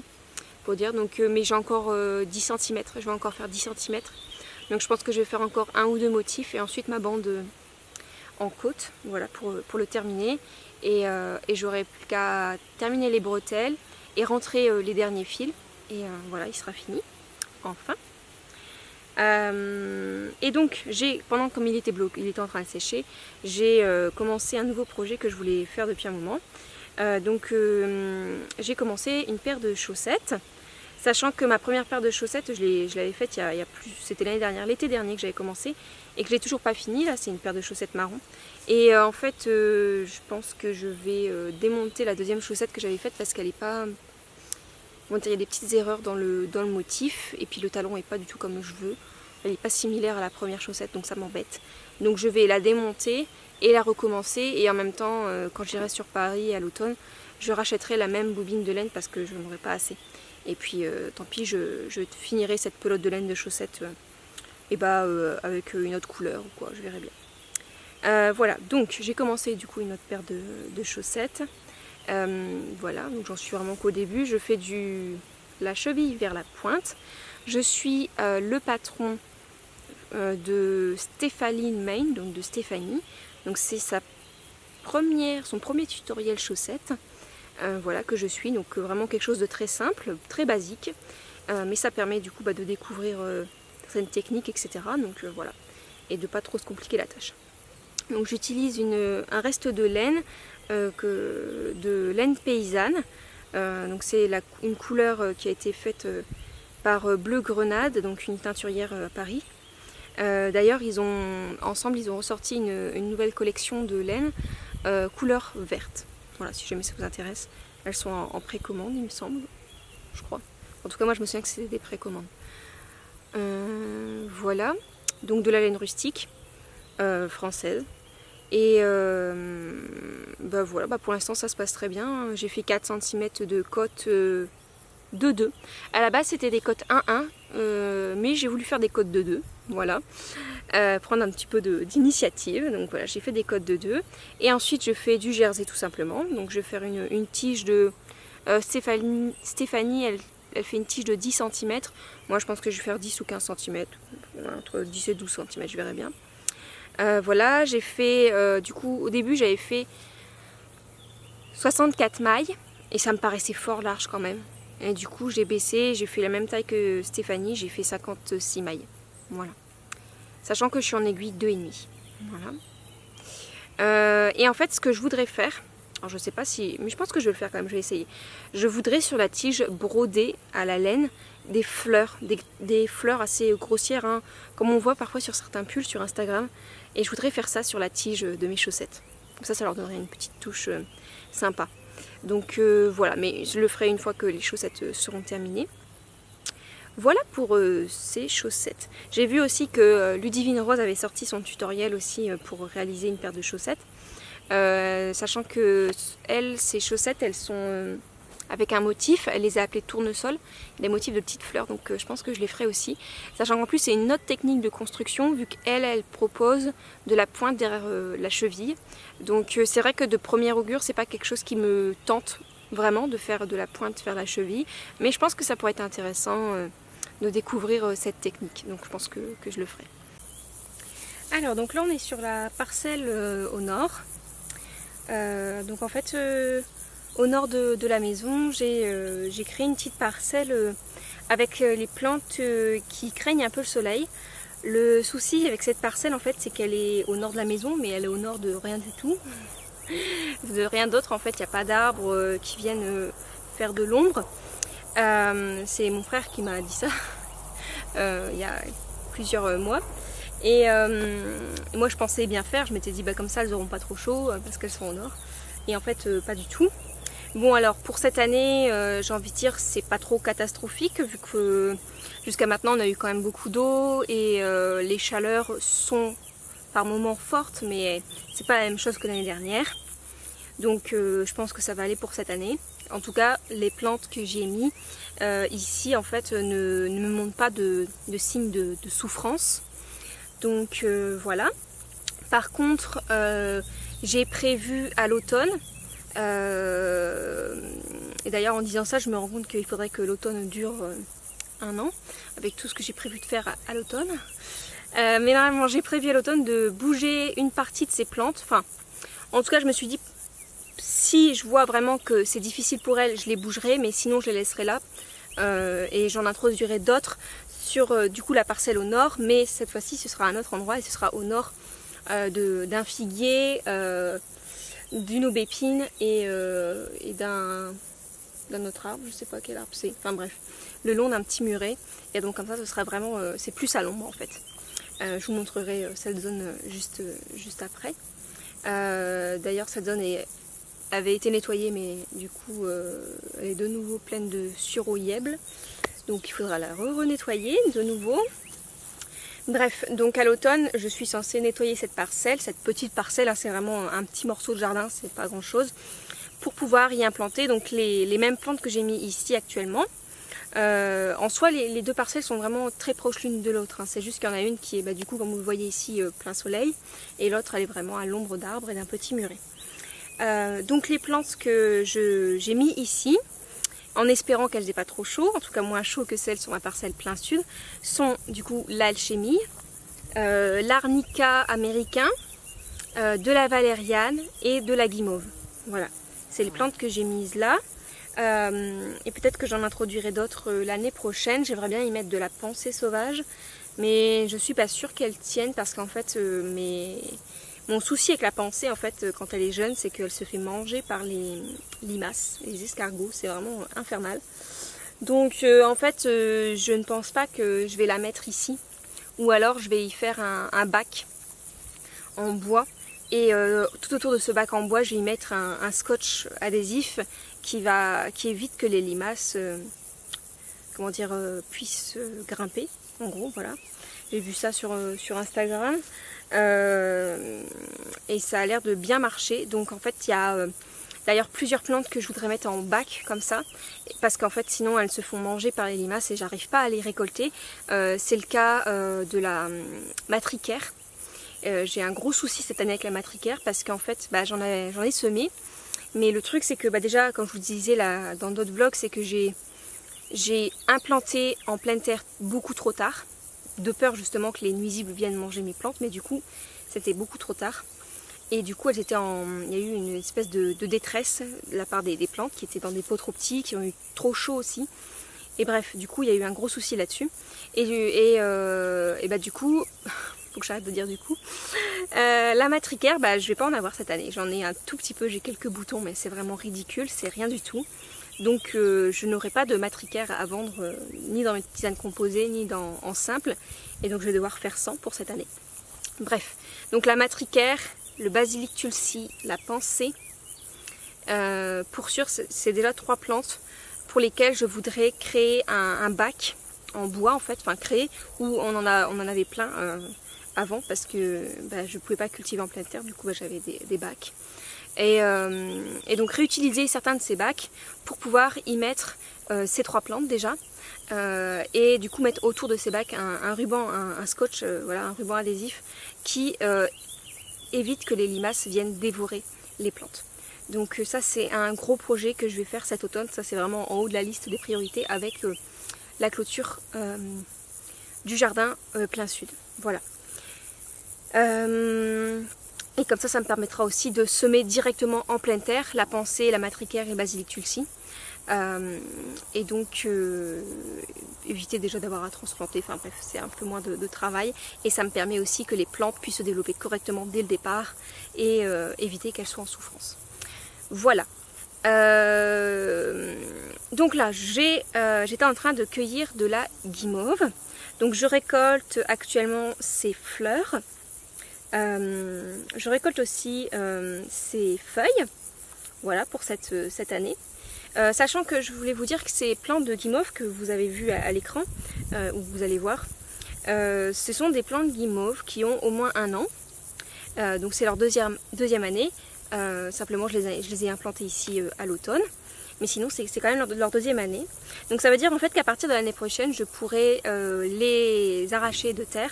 pour dire. Donc, mais j'ai encore 10 cm, je vais encore faire 10 cm. Donc je pense que je vais faire encore un ou deux motifs et ensuite ma bande en côte, voilà, pour le terminer. Et j'aurai plus qu'à terminer les bretelles et rentrer les derniers fils. Et voilà, il sera fini, enfin. Et donc, comme il était bloqué, il était en train de sécher, j'ai commencé un nouveau projet que je voulais faire depuis un moment. J'ai commencé une paire de chaussettes, sachant que ma première paire de chaussettes, je l'avais faite il y a plus, c'était l'année dernière, l'été dernier que j'avais commencé, et que je l'ai toujours pas fini. Là, c'est une paire de chaussettes marron. Et en fait, je pense que je vais démonter la deuxième chaussette que j'avais faite parce qu'elle est pas... Bon, il y a des petites erreurs dans le motif, et puis le talon est pas du tout comme je veux. Elle n'est pas similaire à la première chaussette, donc ça m'embête. Donc je vais la démonter et la recommencer, et en même temps, quand j'irai sur Paris à l'automne, je rachèterai la même bobine de laine parce que je n'en aurai pas assez. Et puis tant pis, je finirai cette pelote de laine de chaussettes avec une autre couleur ou quoi, je verrai bien. Voilà, donc j'ai commencé du coup une autre paire de chaussettes. Voilà, donc j'en suis vraiment qu'au début. Je fais la cheville vers la pointe. Je suis le patron de Stéphanie Main, donc de Stéphanie. Donc c'est son premier tutoriel chaussettes. Voilà, que je suis. Donc vraiment quelque chose de très simple, très basique. Mais ça permet du coup de découvrir certaines techniques, etc. Donc voilà. Et de pas trop se compliquer la tâche. Donc j'utilise un reste de laine, de laine paysanne. Donc c'est une couleur qui a été faite par Bleu Grenade, donc une teinturière à Paris. D'ailleurs ensemble ils ont ressorti une nouvelle collection de laine couleur verte. Voilà, si jamais ça vous intéresse. Elles sont en précommande, il me semble, je crois. En tout cas moi je me souviens que c'était des précommandes. Voilà, donc de la laine rustique française. Et voilà, pour l'instant ça se passe très bien. J'ai fait 4 cm de cotes 2-2. À la base c'était des cotes 1-1, mais j'ai voulu faire des cotes 2-2. Voilà, prendre un petit peu d'initiative. Donc voilà, j'ai fait des cotes 2-2. Et ensuite je fais du jersey tout simplement. Donc je vais faire une tige de Stéphanie, elle fait une tige de 10 cm. Moi je pense que je vais faire 10 ou 15 cm, entre 10 et 12 cm, je verrai bien. Voilà, j'ai fait, du coup au début j'avais fait 64 mailles et ça me paraissait fort large quand même. Et du coup j'ai baissé, j'ai fait la même taille que Stéphanie, j'ai fait 56 mailles. Voilà. Sachant que je suis en aiguille 2,5. Voilà. Et en fait ce que je voudrais faire, alors je sais pas si, mais je pense que je vais le faire quand même, je vais essayer. Je voudrais sur la tige broder à la laine des fleurs, des fleurs assez grossières, hein, comme on voit parfois sur certains pulls sur Instagram. Et je voudrais faire ça sur la tige de mes chaussettes. Comme ça leur donnerait une petite touche sympa. Donc voilà, mais je le ferai une fois que les chaussettes seront terminées. Voilà pour ces chaussettes. J'ai vu aussi que Ludivine Rose avait sorti son tutoriel aussi pour réaliser une paire de chaussettes. Sachant que ses chaussettes, elles sont avec un motif, elle les a appelées tournesol, des motifs de petites fleurs, donc je pense que je les ferai aussi. Sachant qu'en plus c'est une autre technique de construction, vu qu'elle propose de la pointe derrière la cheville. Donc c'est vrai que de premier augure, c'est pas quelque chose qui me tente vraiment de faire de la pointe vers la cheville, mais je pense que ça pourrait être intéressant de découvrir cette technique, donc je pense que je le ferai. Alors donc là on est sur la parcelle au nord. Donc en fait au nord de la maison j'ai créé une petite parcelle avec les plantes qui craignent un peu le soleil. Le souci avec cette parcelle en fait c'est qu'elle est au nord de la maison, mais elle est au nord de rien du tout, de rien d'autre en fait. Il n'y a pas d'arbres qui viennent faire de l'ombre. C'est mon frère qui m'a dit ça il y a plusieurs mois. Et moi je pensais bien faire, je m'étais dit comme ça elles n'auront pas trop chaud parce qu'elles sont au nord. Et en fait pas du tout. Bon alors pour cette année j'ai envie de dire c'est pas trop catastrophique vu que jusqu'à maintenant on a eu quand même beaucoup d'eau et les chaleurs sont par moments fortes, mais c'est pas la même chose que l'année dernière. Donc je pense que ça va aller pour cette année. En tout cas les plantes que j'ai mis ici en fait ne me montrent pas de signes de souffrance. Donc voilà. Par contre j'ai prévu à l'automne, et d'ailleurs en disant ça je me rends compte qu'il faudrait que l'automne dure 1 an avec tout ce que j'ai prévu de faire à l'automne. Mais normalement j'ai prévu à l'automne de bouger une partie de ces plantes. Enfin, en tout cas je me suis dit, si je vois vraiment que c'est difficile pour elles, je les bougerai, mais sinon je les laisserai là. Et j'en introduirai d'autres sur du coup la parcelle au nord, mais cette fois-ci ce sera à un autre endroit et ce sera au nord d'un figuier, d'une aubépine et d'un autre arbre, je sais pas quel arbre c'est, enfin bref, le long d'un petit muret. Et donc comme ça ce sera vraiment, c'est plus à l'ombre en fait. Je vous montrerai cette zone juste après. D'ailleurs cette zone avait été nettoyée, mais du coup elle est de nouveau pleine de sureau-yèble, donc il faudra la renettoyer de nouveau. Bref, donc à l'automne je suis censée nettoyer cette petite parcelle, hein, c'est vraiment un petit morceau de jardin, c'est pas grand chose, pour pouvoir y implanter donc les mêmes plantes que j'ai mis ici actuellement. En soi les deux parcelles sont vraiment très proches l'une de l'autre, hein. C'est juste qu'il y en a une qui est du coup comme vous le voyez ici plein soleil, et l'autre elle est vraiment à l'ombre d'arbres et d'un petit muret. Donc les plantes que j'ai mis ici, en espérant qu'elles n'aient pas trop chaud, en tout cas moins chaud que celles sur ma parcelle plein sud, sont du coup l'alchimie, l'arnica américain, de la valériane et de la guimauve. Voilà, c'est les plantes que j'ai mises là. Et peut-être que j'en introduirai d'autres l'année prochaine. J'aimerais bien y mettre de la pensée sauvage, mais je suis pas sûre qu'elle tienne parce qu'en fait mon souci avec la pensée en fait quand elle est jeune, c'est qu'elle se fait manger par les limaces, les escargots, c'est vraiment infernal. Donc en fait je ne pense pas que je vais la mettre ici, ou alors je vais y faire un bac en bois. Et tout autour de ce bac en bois, je vais y mettre un scotch adhésif qui évite que les limaces puissent grimper, en gros, voilà. J'ai vu ça sur Instagram et ça a l'air de bien marcher. Donc en fait, il y a d'ailleurs plusieurs plantes que je voudrais mettre en bac comme ça, parce qu'en fait sinon elles se font manger par les limaces et j'arrive pas à les récolter. C'est le cas de la matricaire. J'ai un gros souci cette année avec la matricaire parce qu'en fait j'en ai semé, mais le truc c'est que déjà comme je vous disais là dans d'autres vlogs, c'est que j'ai implanté en pleine terre beaucoup trop tard, de peur justement que les nuisibles viennent manger mes plantes, mais du coup c'était beaucoup trop tard et du coup il y a eu une espèce de détresse de la part des plantes qui étaient dans des pots trop petits, qui ont eu trop chaud aussi. Et bref, du coup il y a eu un gros souci là-dessus et du coup faut que j'arrête de dire du coup. La matricaire, je vais pas en avoir cette année. J'en ai un tout petit peu, j'ai quelques boutons, mais c'est vraiment ridicule, c'est rien du tout. Donc je n'aurai pas de matricaire à vendre, ni dans mes tisanes composées, ni en simple. Et donc je vais devoir faire 100 pour cette année. Bref, donc la matricaire, le basilic tulsi, la pensée. Pour sûr, c'est déjà 3 plantes pour lesquelles je voudrais créer un bac en bois en fait, enfin créer, où on en avait plein avant parce que je ne pouvais pas cultiver en pleine terre, du coup j'avais des bacs. Et donc réutiliser certains de ces bacs pour pouvoir y mettre ces 3 plantes déjà. Et du coup mettre autour de ces bacs un ruban, un scotch, voilà, un ruban adhésif qui évite que les limaces viennent dévorer les plantes. Donc ça c'est un gros projet que je vais faire cet automne, ça c'est vraiment en haut de la liste des priorités avec la clôture du jardin plein sud. Voilà. Et comme ça me permettra aussi de semer directement en pleine terre la pensée, la matricaire et le basilic tulsi. Et donc éviter déjà d'avoir à transplanter, enfin bref, c'est un peu moins de travail. Et ça me permet aussi que les plantes puissent se développer correctement dès le départ et éviter qu'elles soient en souffrance. Voilà. Donc là, j'étais en train de cueillir de la guimauve. Donc je récolte actuellement ses fleurs. Je récolte aussi ses feuilles. Voilà pour cette année. Sachant que je voulais vous dire que ces plantes de guimauve que vous avez vues à l'écran, où vous allez voir, ce sont des plantes guimauve qui ont au moins 1 an. Donc c'est leur deuxième année. Simplement je les ai implantées ici à l'automne. Mais sinon c'est quand même leur deuxième année. Donc ça veut dire en fait qu'à partir de l'année prochaine, je pourrai les arracher de terre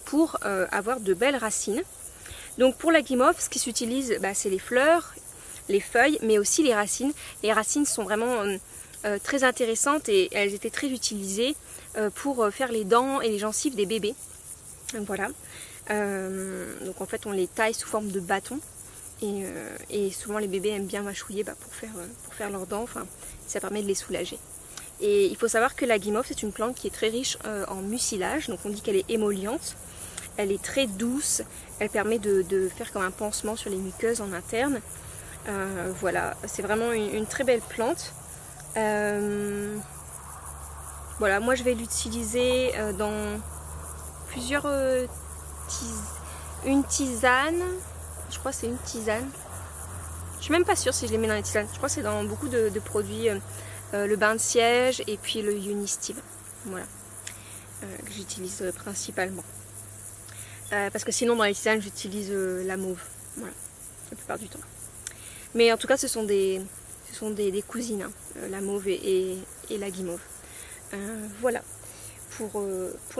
pour avoir de belles racines. Donc pour la guimauve, ce qui s'utilise, c'est les fleurs, les feuilles, mais aussi les racines. Les racines sont vraiment très intéressantes et elles étaient très utilisées pour faire les dents et les gencives des bébés. Voilà. Donc en fait on les taille sous forme de bâton. Et souvent les bébés aiment bien mâchouiller pour faire leurs dents, enfin, ça permet de les soulager. Et il faut savoir que la guimauve c'est une plante qui est très riche en mucilage, donc on dit qu'elle est émolliente, elle est très douce, elle permet de faire comme un pansement sur les muqueuses en interne. Voilà, c'est vraiment une très belle plante. Voilà, moi je vais l'utiliser dans plusieurs une tisane. Je crois que c'est une tisane. Je suis même pas sûre si je les mets dans les tisanes. Je crois que c'est dans beaucoup de produits. Le bain de siège et puis le Unistive. Voilà. Que j'utilise principalement. Parce que sinon dans les tisanes j'utilise la mauve. Voilà. La plupart du temps. Mais en tout cas ce sont des cousines. Hein, la mauve et la guimauve. Voilà. Pour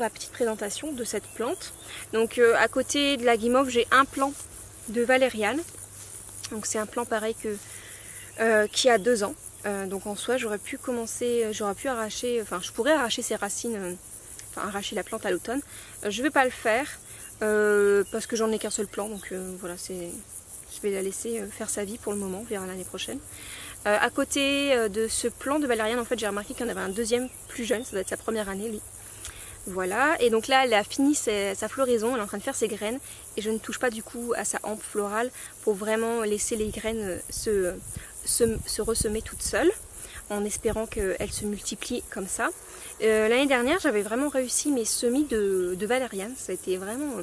la petite présentation de cette plante. Donc à côté de la guimauve j'ai un plant de valériane. Donc c'est un plant pareil qui a 2 ans. Donc en soi j'aurais pu arracher, enfin je pourrais arracher ses racines, arracher la plante à l'automne. Je vais pas le faire parce que j'en ai qu'un seul plant, donc voilà, je vais la laisser faire sa vie pour le moment, on verra l'année prochaine. À côté de ce plant de valériane, en fait j'ai remarqué qu'il y en avait un deuxième plus jeune, ça doit être sa première année lui. Voilà, et donc là elle a fini sa floraison, elle est en train de faire ses graines et je ne touche pas du coup à sa hampe florale pour vraiment laisser les graines se ressemer toute seule en espérant qu'elle se multiplie comme ça. L'année dernière j'avais vraiment réussi mes semis de valériane, ça a été vraiment...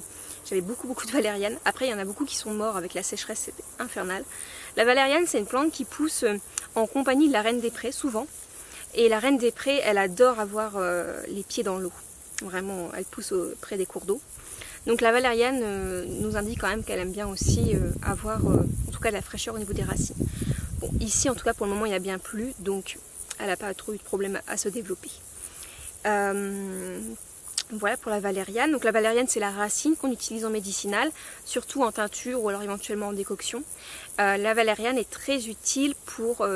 J'avais beaucoup de valériane. Après il y en a beaucoup qui sont morts avec la sécheresse, c'était infernal. La valériane c'est une plante qui pousse en compagnie de la reine des prés souvent. Et la reine des prés elle adore avoir les pieds dans l'eau. Vraiment elle pousse près des cours d'eau. Donc la valériane nous indique quand même qu'elle aime bien aussi avoir en tout cas de la fraîcheur au niveau des racines. Bon, ici en tout cas pour le moment il y a bien plu, donc elle n'a pas trop eu de problème à se développer. Voilà pour la valériane. Donc la valériane c'est la racine qu'on utilise en médicinal, surtout en teinture ou alors éventuellement en décoction. La valériane est très utile pour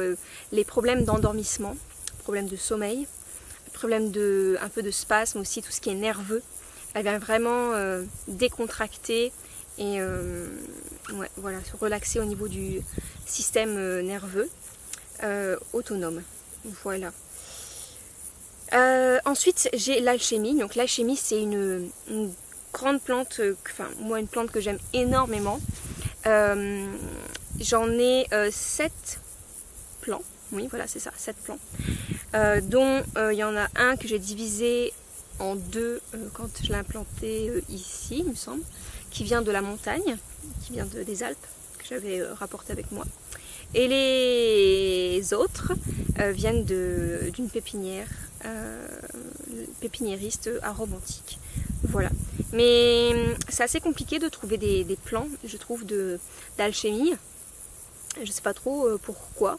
les problèmes d'endormissement, problèmes de sommeil, problèmes un peu de spasme aussi, tout ce qui est nerveux. Elle vient vraiment décontracter et ouais, voilà, se relaxer au niveau du système nerveux autonome. Voilà. Ensuite j'ai l'alchimie. Donc l'alchimie c'est une grande plante, enfin moi une plante que j'aime énormément. J'en ai 7 plants. Oui voilà c'est ça, 7 plants. Dont il y en a un que j'ai divisé en 2 quand je l'ai implanté ici, il me semble, qui vient de la montagne, qui vient des Alpes, que j'avais rapporté avec moi. Et les autres viennent d'une pépinière, pépiniériste à Romantique. Voilà. Mais c'est assez compliqué de trouver des plants, je trouve, d'alchimie. Je sais pas trop pourquoi.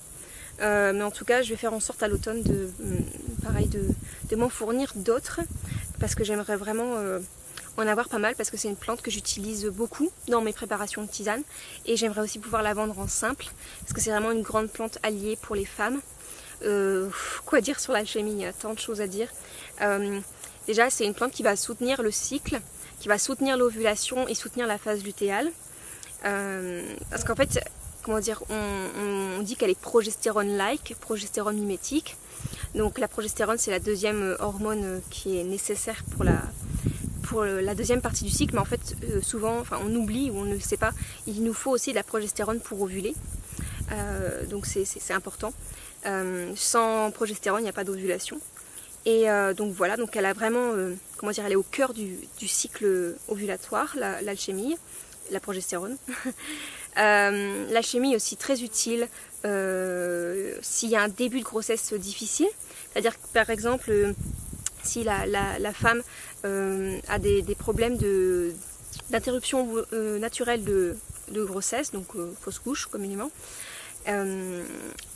Mais en tout cas je vais faire en sorte à l'automne de m'en fournir d'autres parce que j'aimerais vraiment en avoir pas mal parce que c'est une plante que j'utilise beaucoup dans mes préparations de tisane et j'aimerais aussi pouvoir la vendre en simple parce que c'est vraiment une grande plante alliée pour les femmes. Quoi dire sur l'alchimie, il y a tant de choses à dire. Déjà c'est une plante qui va soutenir le cycle, qui va soutenir l'ovulation et soutenir la phase lutéale parce qu'en fait comment dire, on dit qu'elle est progestérone-like, progestérone mimétique. Donc la progestérone c'est la deuxième hormone qui est nécessaire pour la deuxième partie du cycle, mais en fait souvent on oublie ou on ne sait pas, il nous faut aussi de la progestérone pour ovuler. Donc c'est important. Sans progestérone il n'y a pas d'ovulation. Et donc voilà, donc elle a vraiment, comment dire, elle est au cœur du cycle ovulatoire, l'alchimie, la progestérone. L'alchimie est aussi très utile s'il y a un début de grossesse difficile, c'est-à-dire que par exemple si la femme a des problèmes d'interruption naturelle de grossesse, donc fausse couche communément.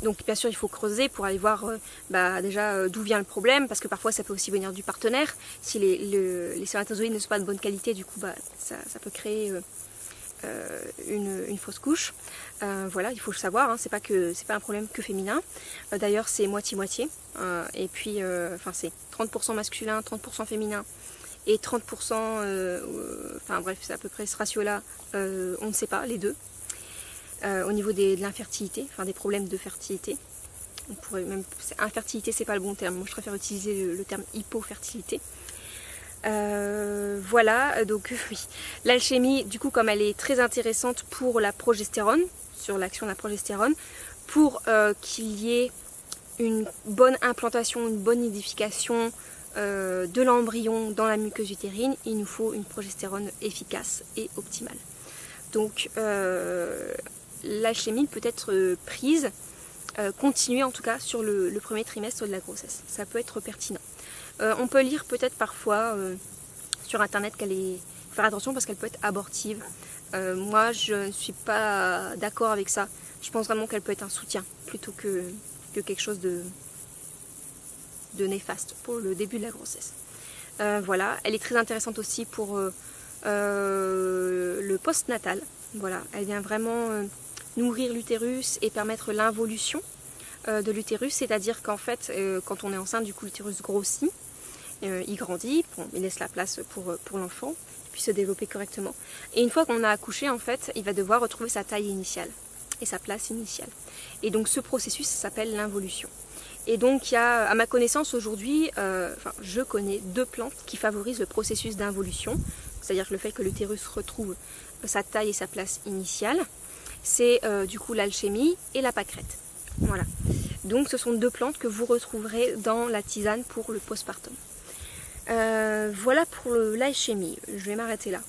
Donc bien sûr il faut creuser pour aller voir déjà d'où vient le problème, parce que parfois ça peut aussi venir du partenaire. Si les spermatozoïdes ne sont pas de bonne qualité, du coup ça peut créer une fausse couche. Voilà, il faut le savoir, hein, c'est pas un problème que féminin. D'ailleurs c'est moitié-moitié. Et puis c'est 30% masculin, 30% féminin et 30%, enfin bref, c'est à peu près ce ratio-là, on ne sait pas, les deux. Au niveau de l'infertilité, enfin des problèmes de fertilité. On pourrait même, infertilité, c'est pas le bon terme, moi je préfère utiliser le terme hypofertilité. Voilà, donc oui, l'alchimie, du coup, comme elle est très intéressante pour la progestérone, sur l'action de la progestérone, pour qu'il y ait une bonne implantation, une bonne nidification de l'embryon dans la muqueuse utérine, il nous faut une progestérone efficace et optimale. Donc l'alchimie peut être prise, continuée en tout cas sur le premier trimestre de la grossesse. Ça peut être pertinent. On peut lire peut-être parfois sur internet qu'elle est... faire attention parce qu'elle peut être abortive. Moi je ne suis pas d'accord avec ça. Je pense vraiment qu'elle peut être un soutien plutôt que quelque chose de néfaste pour le début de la grossesse. Voilà, elle est très intéressante aussi pour le postnatal. Voilà, elle vient vraiment nourrir l'utérus et permettre l'involution de l'utérus, c'est-à-dire qu'en fait, quand on est enceinte, du coup l'utérus grossit, il grandit, bon, il laisse la place pour l'enfant, puis se développer correctement. Et une fois qu'on a accouché, en fait, il va devoir retrouver sa taille initiale et sa place initiale. Et donc ce processus s'appelle l'involution. Et donc il y a, à ma connaissance aujourd'hui, je connais 2 plantes qui favorisent le processus d'involution, c'est-à-dire le fait que l'utérus retrouve sa taille et sa place initiale. C'est du coup l'alchimie et la pâquerette. Voilà. Donc ce sont 2 plantes que vous retrouverez dans la tisane pour le postpartum. Voilà pour l'alchimie, je vais m'arrêter là.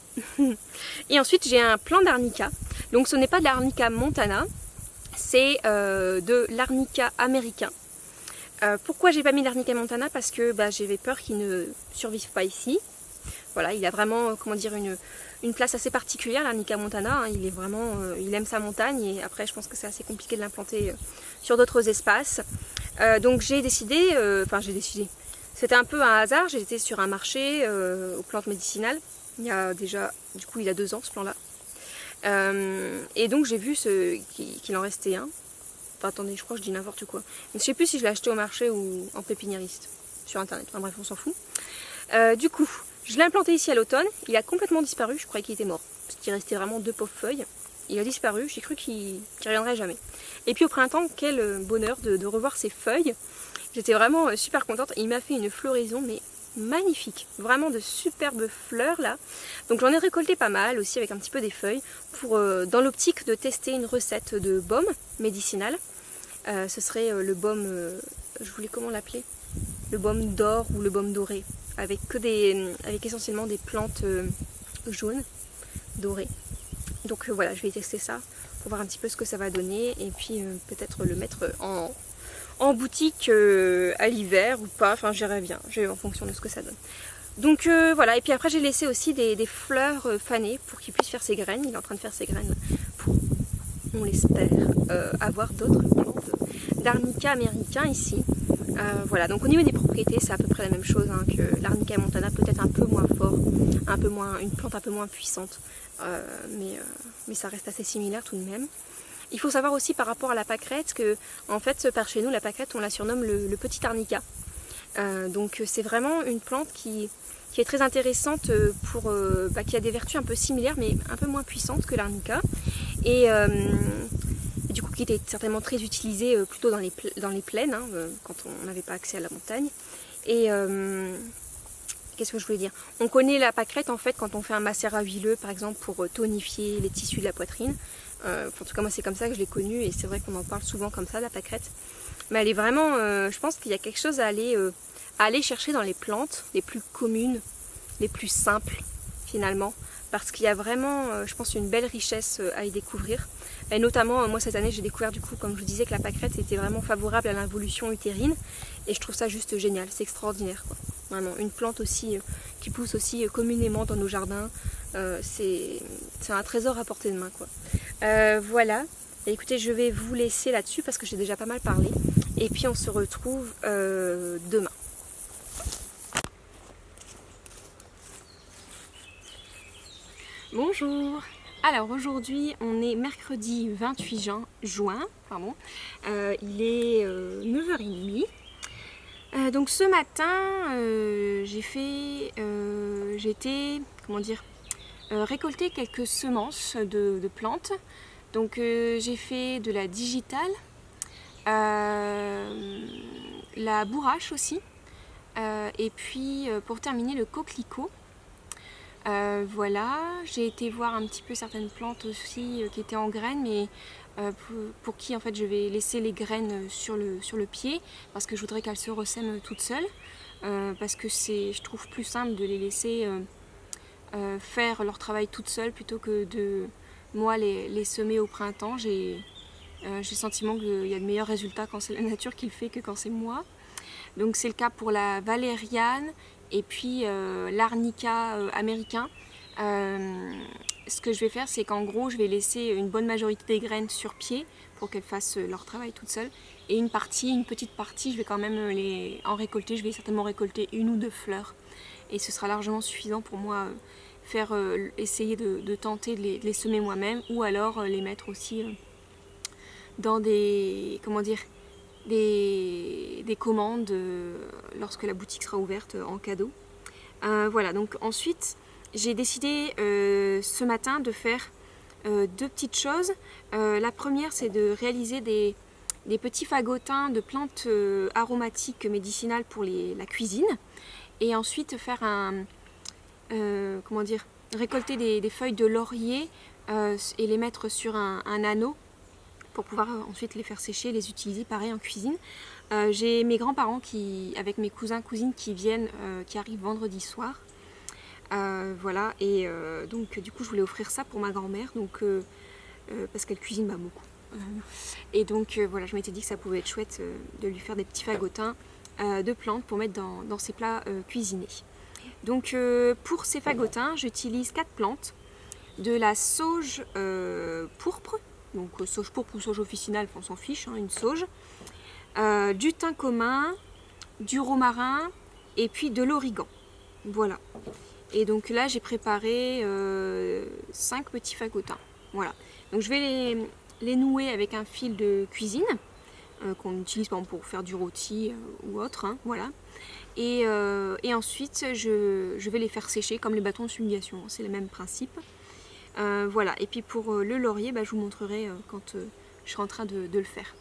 Et ensuite j'ai un plant d'arnica. Donc ce n'est pas de l'arnica montana, c'est de l'arnica américain. Pourquoi j'ai pas mis l'arnica montana? Parce que j'avais peur qu'il ne survive pas ici. Voilà, il a vraiment, comment dire, une place assez particulière, l'arnica montana. Hein. Il est vraiment, il aime sa montagne et après je pense que c'est assez compliqué de l'implanter sur d'autres espaces. Donc j'ai décidé, c'était un peu un hasard. J'étais sur un marché aux plantes médicinales. Il y a déjà, du coup, il a 2 ans ce plan-là. Et donc j'ai vu qu'il en restait un. Enfin, attendez, je crois que je dis n'importe quoi. Je sais plus si je l'ai acheté au marché ou en pépiniériste sur internet. Enfin bref, on s'en fout. Du coup, je l'ai implanté ici à l'automne. Il a complètement disparu. Je croyais qu'il était mort parce qu'il restait vraiment 2 pauvres feuilles. Il a disparu. J'ai cru qu'il reviendrait jamais. Et puis au printemps, quel bonheur de revoir ces feuilles. J'étais vraiment super contente. Il m'a fait une floraison, mais magnifique, vraiment de superbes fleurs là. Donc j'en ai récolté pas mal aussi avec un petit peu des feuilles pour dans l'optique de tester une recette de baume médicinal. Ce serait le baume, je voulais comment l'appeler, le baume d'or ou le baume doré, avec essentiellement des plantes jaunes dorées. Donc voilà, je vais tester ça pour voir un petit peu ce que ça va donner et puis peut-être le mettre en boutique à l'hiver ou pas, enfin j'irai bien, en fonction de ce que ça donne. Donc voilà, et puis après j'ai laissé aussi des fleurs fanées pour qu'il puisse faire ses graines. Il est en train de faire ses graines pour, on l'espère, avoir d'autres plantes d'arnica américain ici. Voilà, donc au niveau des propriétés c'est à peu près la même chose hein, que l'arnica montana, peut-être un peu moins fort, une plante un peu moins puissante, mais ça reste assez similaire tout de même. Il faut savoir aussi par rapport à la pâquerette que, en fait, par chez nous, la pâquerette, on la surnomme le petit arnica. Donc c'est vraiment une plante qui est très intéressante qui a des vertus un peu similaires, mais un peu moins puissantes que l'arnica. Et du coup, qui était certainement très utilisée plutôt dans les plaines, hein, quand on n'avait pas accès à la montagne. Et qu'est-ce que je voulais dire? On connaît la pâquerette en fait quand on fait un macérat huileux, par exemple, pour tonifier les tissus de la poitrine. En tout cas moi c'est comme ça que je l'ai connue et c'est vrai qu'on en parle souvent comme ça, la pâquerette. Mais elle est vraiment, je pense qu'il y a quelque chose à aller chercher dans les plantes les plus communes, les plus simples finalement. Parce qu'il y a vraiment, je pense, une belle richesse à y découvrir. Et notamment, moi cette année j'ai découvert du coup, comme je vous disais, que la pâquerette était vraiment favorable à l'involution utérine. Et je trouve ça juste génial, c'est extraordinaire quoi. Vraiment, une plante aussi qui pousse aussi communément dans nos jardins. C'est un trésor à portée de main quoi. Voilà, et écoutez, je vais vous laisser là-dessus parce que j'ai déjà pas mal parlé. Et puis on se retrouve demain. Bonjour. Alors aujourd'hui on est mercredi 28 juin. Il est 9h30. Donc ce matin j'ai fait j'ai été, comment dire, récolter quelques semences de plantes. Donc j'ai fait de la digitale, la bourrache aussi, et puis pour terminer le coquelicot. Voilà, j'ai été voir un petit peu certaines plantes aussi qui étaient en graines, mais pour qui en fait je vais laisser les graines sur le pied, parce que je voudrais qu'elles se ressèment toutes seules, parce que je trouve plus simple de les laisser faire leur travail toutes seules plutôt que de moi les semer au printemps. J'ai le sentiment qu'il y a de meilleurs résultats quand c'est la nature qui le fait que quand c'est moi. Donc c'est le cas pour la valériane et puis l'arnica américain. Ce que je vais faire, c'est qu'en gros je vais laisser une bonne majorité des graines sur pied pour qu'elles fassent leur travail toutes seules, et une petite partie, je vais quand même en récolter. Je vais certainement récolter 1 ou 2 fleurs, et ce sera largement suffisant pour moi essayer de tenter de les semer moi-même, ou alors les mettre aussi dans des commandes lorsque la boutique sera ouverte en cadeau. Voilà, donc ensuite j'ai décidé ce matin de faire 2 petites choses. La première, c'est de réaliser des petits fagotins de plantes aromatiques médicinales pour la cuisine, et ensuite faire récolter des feuilles de laurier et les mettre sur un anneau pour pouvoir ensuite les faire sécher et les utiliser pareil en cuisine. J'ai mes grands-parents avec mes cousins-cousines qui arrivent vendredi soir. Voilà, et donc du coup je voulais offrir ça pour ma grand-mère, parce qu'elle cuisine beaucoup. Et donc voilà, je m'étais dit que ça pouvait être chouette de lui faire des petits fagotins de plantes pour mettre dans ses plats cuisinés. Donc pour ces fagotins, j'utilise 4 plantes, de la sauge pourpre, donc sauge pourpre ou sauge officinale, on s'en fiche, une sauge, du thym commun, du romarin et puis de l'origan. Voilà. Et donc là j'ai préparé 5 petits fagotins. Voilà. Donc je vais les nouer avec un fil de cuisine qu'on utilise par exemple pour faire du rôti ou autre. Voilà. Et ensuite je vais les faire sécher comme les bâtons de fumigation. C'est le même principe. Voilà. Et puis pour le laurier, je vous montrerai quand je serai en train de le faire.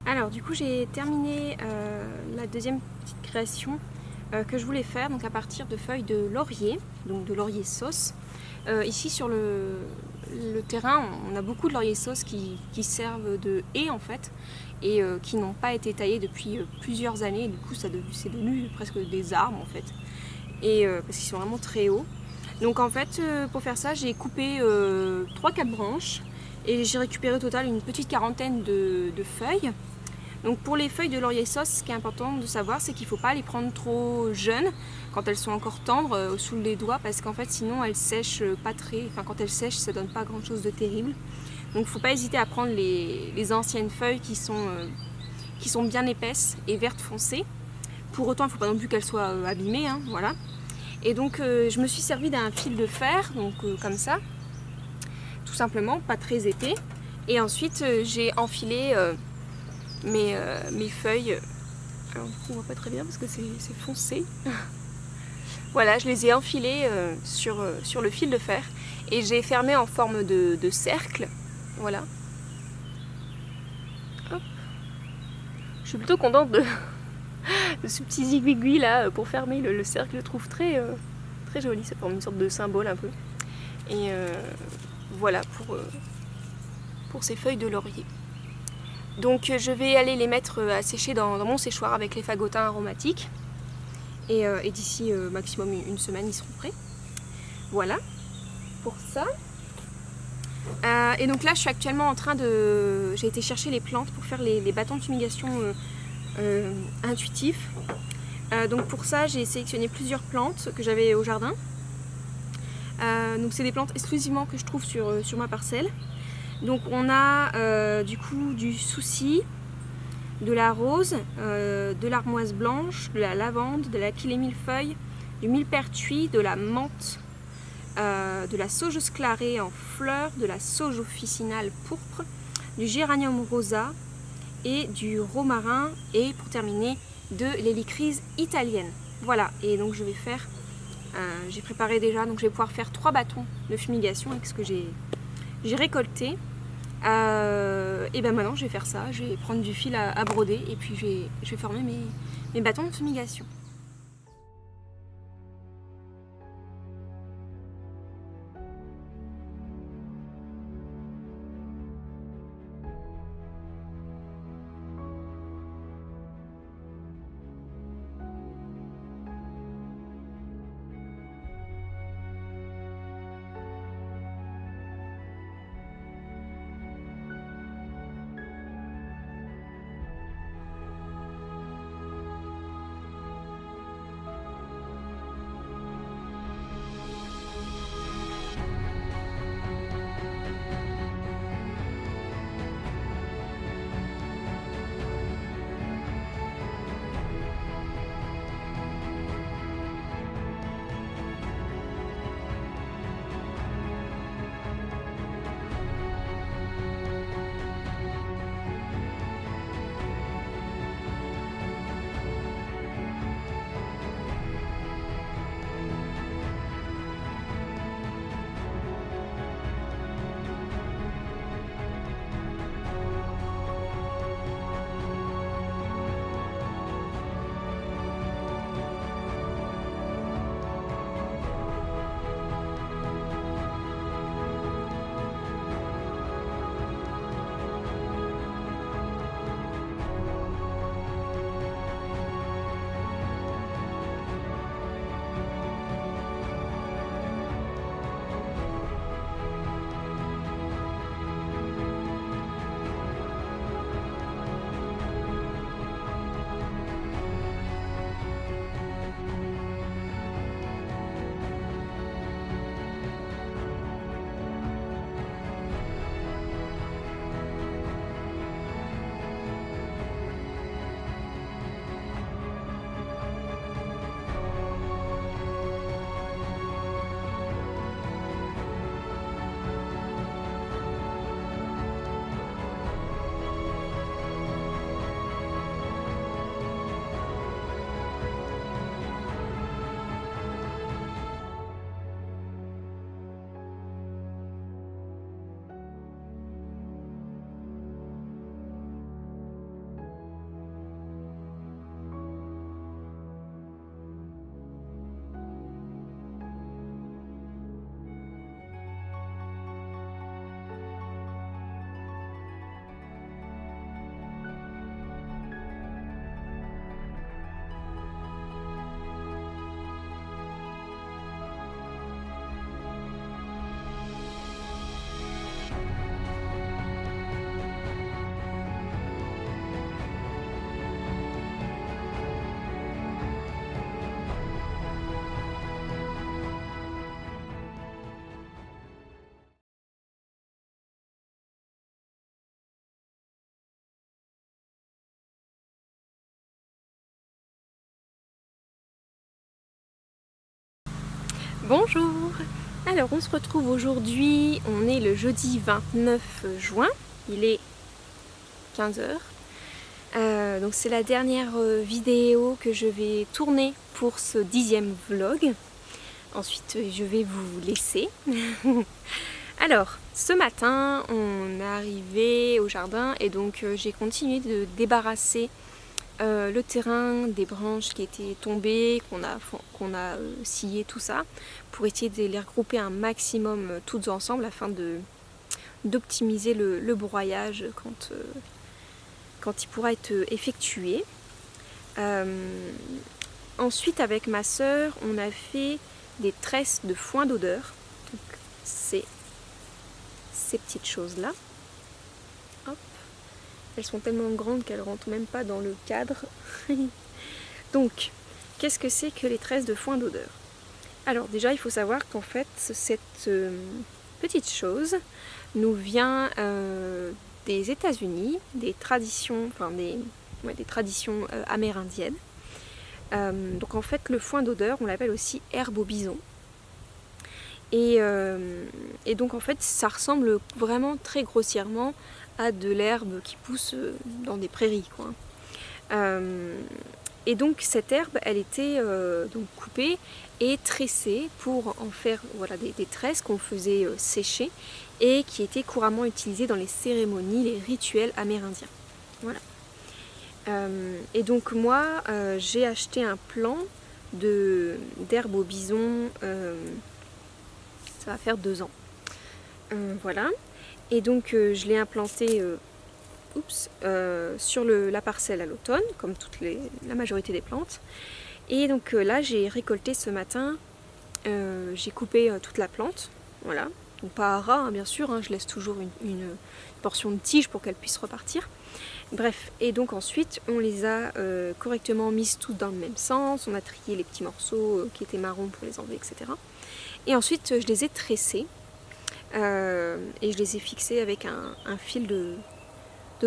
Alors du coup j'ai terminé la deuxième petite création que je voulais faire, donc à partir de feuilles de laurier, donc de laurier sauce. Ici sur le terrain, on a beaucoup de laurier sauce qui servent de haies en fait, et qui n'ont pas été taillés depuis plusieurs années. Du coup c'est devenu presque des arbres en fait, et parce qu'ils sont vraiment très hauts. Donc en fait, pour faire ça, j'ai coupé 3-4 branches et j'ai récupéré au total une petite quarantaine de feuilles. Donc pour les feuilles de laurier sauce, ce qui est important de savoir, c'est qu'il ne faut pas les prendre trop jeunes, quand elles sont encore tendres, sous les doigts, parce qu'en fait sinon elles sèchent pas très... Enfin quand elles sèchent, ça donne pas grand chose de terrible. Donc il ne faut pas hésiter à prendre les anciennes feuilles qui sont bien épaisses et vertes foncées. Pour autant, il ne faut pas non plus qu'elles soient abîmées, hein, voilà. Et donc je me suis servi d'un fil de fer, donc comme ça, tout simplement, pas très épais. Et ensuite j'ai enfilé mes feuilles. Alors du coup on voit pas très bien parce que c'est foncé. Voilà, je les ai enfilées sur le fil de fer et j'ai fermé en forme de cercle. Voilà. Hop. Je suis plutôt contente de ce petit zigouigui là pour fermer le cercle. Je le trouve très joli, ça forme une sorte de symbole un peu. Et voilà pour ces feuilles de laurier. Donc je vais aller les mettre à sécher dans mon séchoir avec les fagotins aromatiques. Et d'ici maximum une semaine, ils seront prêts. Voilà pour ça. Et donc là, je suis actuellement en train de... J'ai été chercher les plantes pour faire les bâtons de fumigation intuitifs. Donc pour ça, j'ai sélectionné plusieurs plantes que j'avais au jardin. Donc c'est des plantes exclusivement que je trouve sur ma parcelle. Donc on a du coup du souci, de la rose, de l'armoise blanche, de la lavande, de l'achillée millefeuille, du millepertuis, de la menthe, de la sauge sclarée en fleurs, de la sauge officinale pourpre, du géranium rosa et du romarin et pour terminer de l'hélicryse italienne. Voilà, et donc je vais faire, j'ai préparé déjà, donc je vais pouvoir faire 3 bâtons de fumigation avec ce que j'ai récolté. Et ben maintenant je vais faire ça, je vais prendre du fil à broder et puis je vais former mes bâtons de fumigation. Bonjour! Alors on se retrouve aujourd'hui, on est le jeudi 29 juin, il est 15h. Donc c'est la dernière vidéo que je vais tourner pour ce 10e vlog. Ensuite je vais vous laisser. Alors ce matin on est arrivé au jardin et donc j'ai continué de débarrasser le terrain des branches qui étaient tombées, qu'on a scié, tout ça, pour essayer de les regrouper un maximum toutes ensemble afin d'optimiser le broyage quand il pourra être effectué. Ensuite avec ma sœur on a fait des tresses de foin d'odeur, donc c'est ces petites choses là. Hop. Elles sont tellement grandes qu'elles rentrent même pas dans le cadre. Donc, qu'est-ce que c'est que les tresses de foin d'odeur? Alors déjà, il faut savoir qu'en fait, cette petite chose nous vient des États-Unis, des traditions, des traditions amérindiennes. Donc en fait, le foin d'odeur, on l'appelle aussi herbe au bison. Et donc en fait, ça ressemble vraiment très grossièrement à de l'herbe qui pousse dans des prairies, quoi. Et donc cette herbe, elle était donc coupée et tressée pour en faire des tresses qu'on faisait sécher et qui étaient couramment utilisées dans les cérémonies, les rituels amérindiens. Voilà. Et donc moi, j'ai acheté un plant d'herbe au bison, ça va faire 2 ans. Voilà. Et donc je l'ai implanté sur la parcelle à l'automne, comme la majorité des plantes. Et donc là j'ai récolté ce matin, j'ai coupé toute la plante, voilà. Donc pas à ras hein, bien sûr, hein, je laisse toujours une portion de tige pour qu'elle puisse repartir. Bref, et donc ensuite on les a correctement mises toutes dans le même sens, on a trié les petits morceaux qui étaient marrons pour les enlever, etc. Et ensuite je les ai tressés. Et je les ai fixés avec un fil de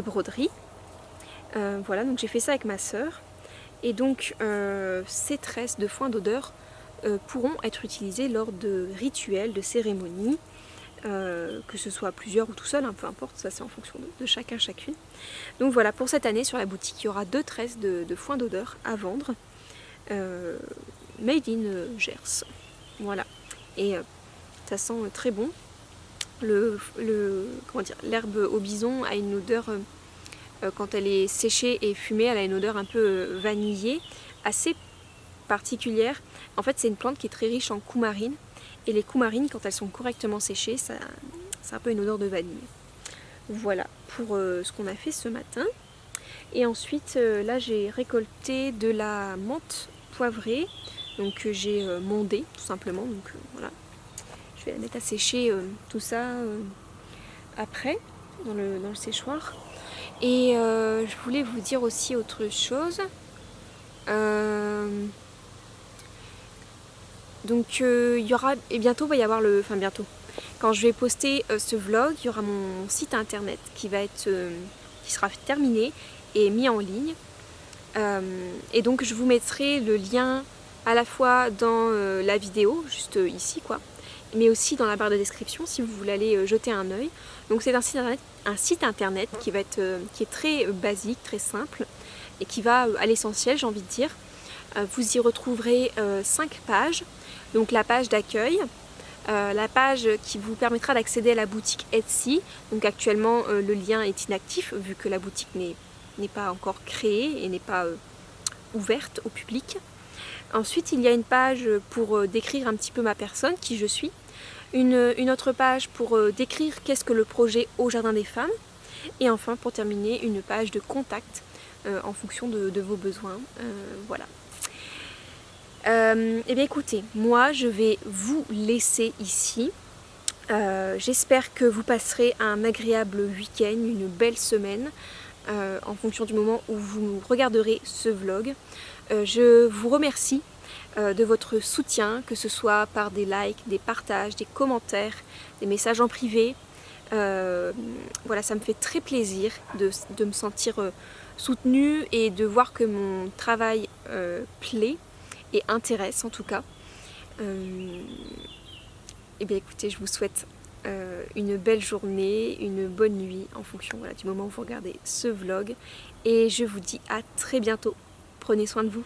broderie. Voilà, donc j'ai fait ça avec ma sœur. Et donc ces tresses de foin d'odeur pourront être utilisées lors de rituels, de cérémonies, que ce soit plusieurs ou tout seul, hein, peu importe, ça c'est en fonction de chacun, chacune. Donc voilà, pour cette année sur la boutique, il y aura 2 tresses de foin d'odeur à vendre, made in Gers. Voilà, et ça sent très bon. L'herbe au bison a une odeur, quand elle est séchée et fumée, elle a une odeur un peu vanillée, assez particulière. En fait, c'est une plante qui est très riche en coumarine. Et les coumarines, quand elles sont correctement séchées, c'est un peu une odeur de vanille. Voilà pour ce qu'on a fait ce matin. Et ensuite, là, j'ai récolté de la menthe poivrée, donc que j'ai mondée, tout simplement. Donc voilà. Je vais la mettre à sécher tout ça après, dans le séchoir. Et je voulais vous dire aussi autre chose. Donc il y aura, et bientôt va y avoir bientôt, quand je vais poster ce vlog, il y aura mon site internet qui sera terminé et mis en ligne. Et donc je vous mettrai le lien à la fois dans la vidéo, juste ici quoi, mais aussi dans la barre de description si vous voulez aller jeter un œil. Donc c'est un site internet qui est très basique, très simple et qui va à l'essentiel, j'ai envie de dire. Vous y retrouverez 5 pages. Donc la page d'accueil, la page qui vous permettra d'accéder à la boutique Etsy. Donc actuellement le lien est inactif vu que la boutique n'est pas encore créée et n'est pas ouverte au public. Ensuite il y a une page pour décrire un petit peu ma personne, qui je suis. Une autre page pour décrire qu'est-ce que le projet Au Jardin des Femmes. Et enfin pour terminer une page de contact en fonction de vos besoins. Voilà. Eh bien écoutez, moi je vais vous laisser ici. J'espère que vous passerez un agréable week-end, une belle semaine en fonction du moment où vous regarderez ce vlog. Je vous remercie de votre soutien, que ce soit par des likes, des partages, des commentaires, des messages en privé. Voilà, ça me fait très plaisir de me sentir soutenue et de voir que mon travail plaît et intéresse en tout cas. Et bien écoutez, je vous souhaite une belle journée, une bonne nuit en fonction du moment où vous regardez ce vlog. Et je vous dis à très bientôt. Prenez soin de vous.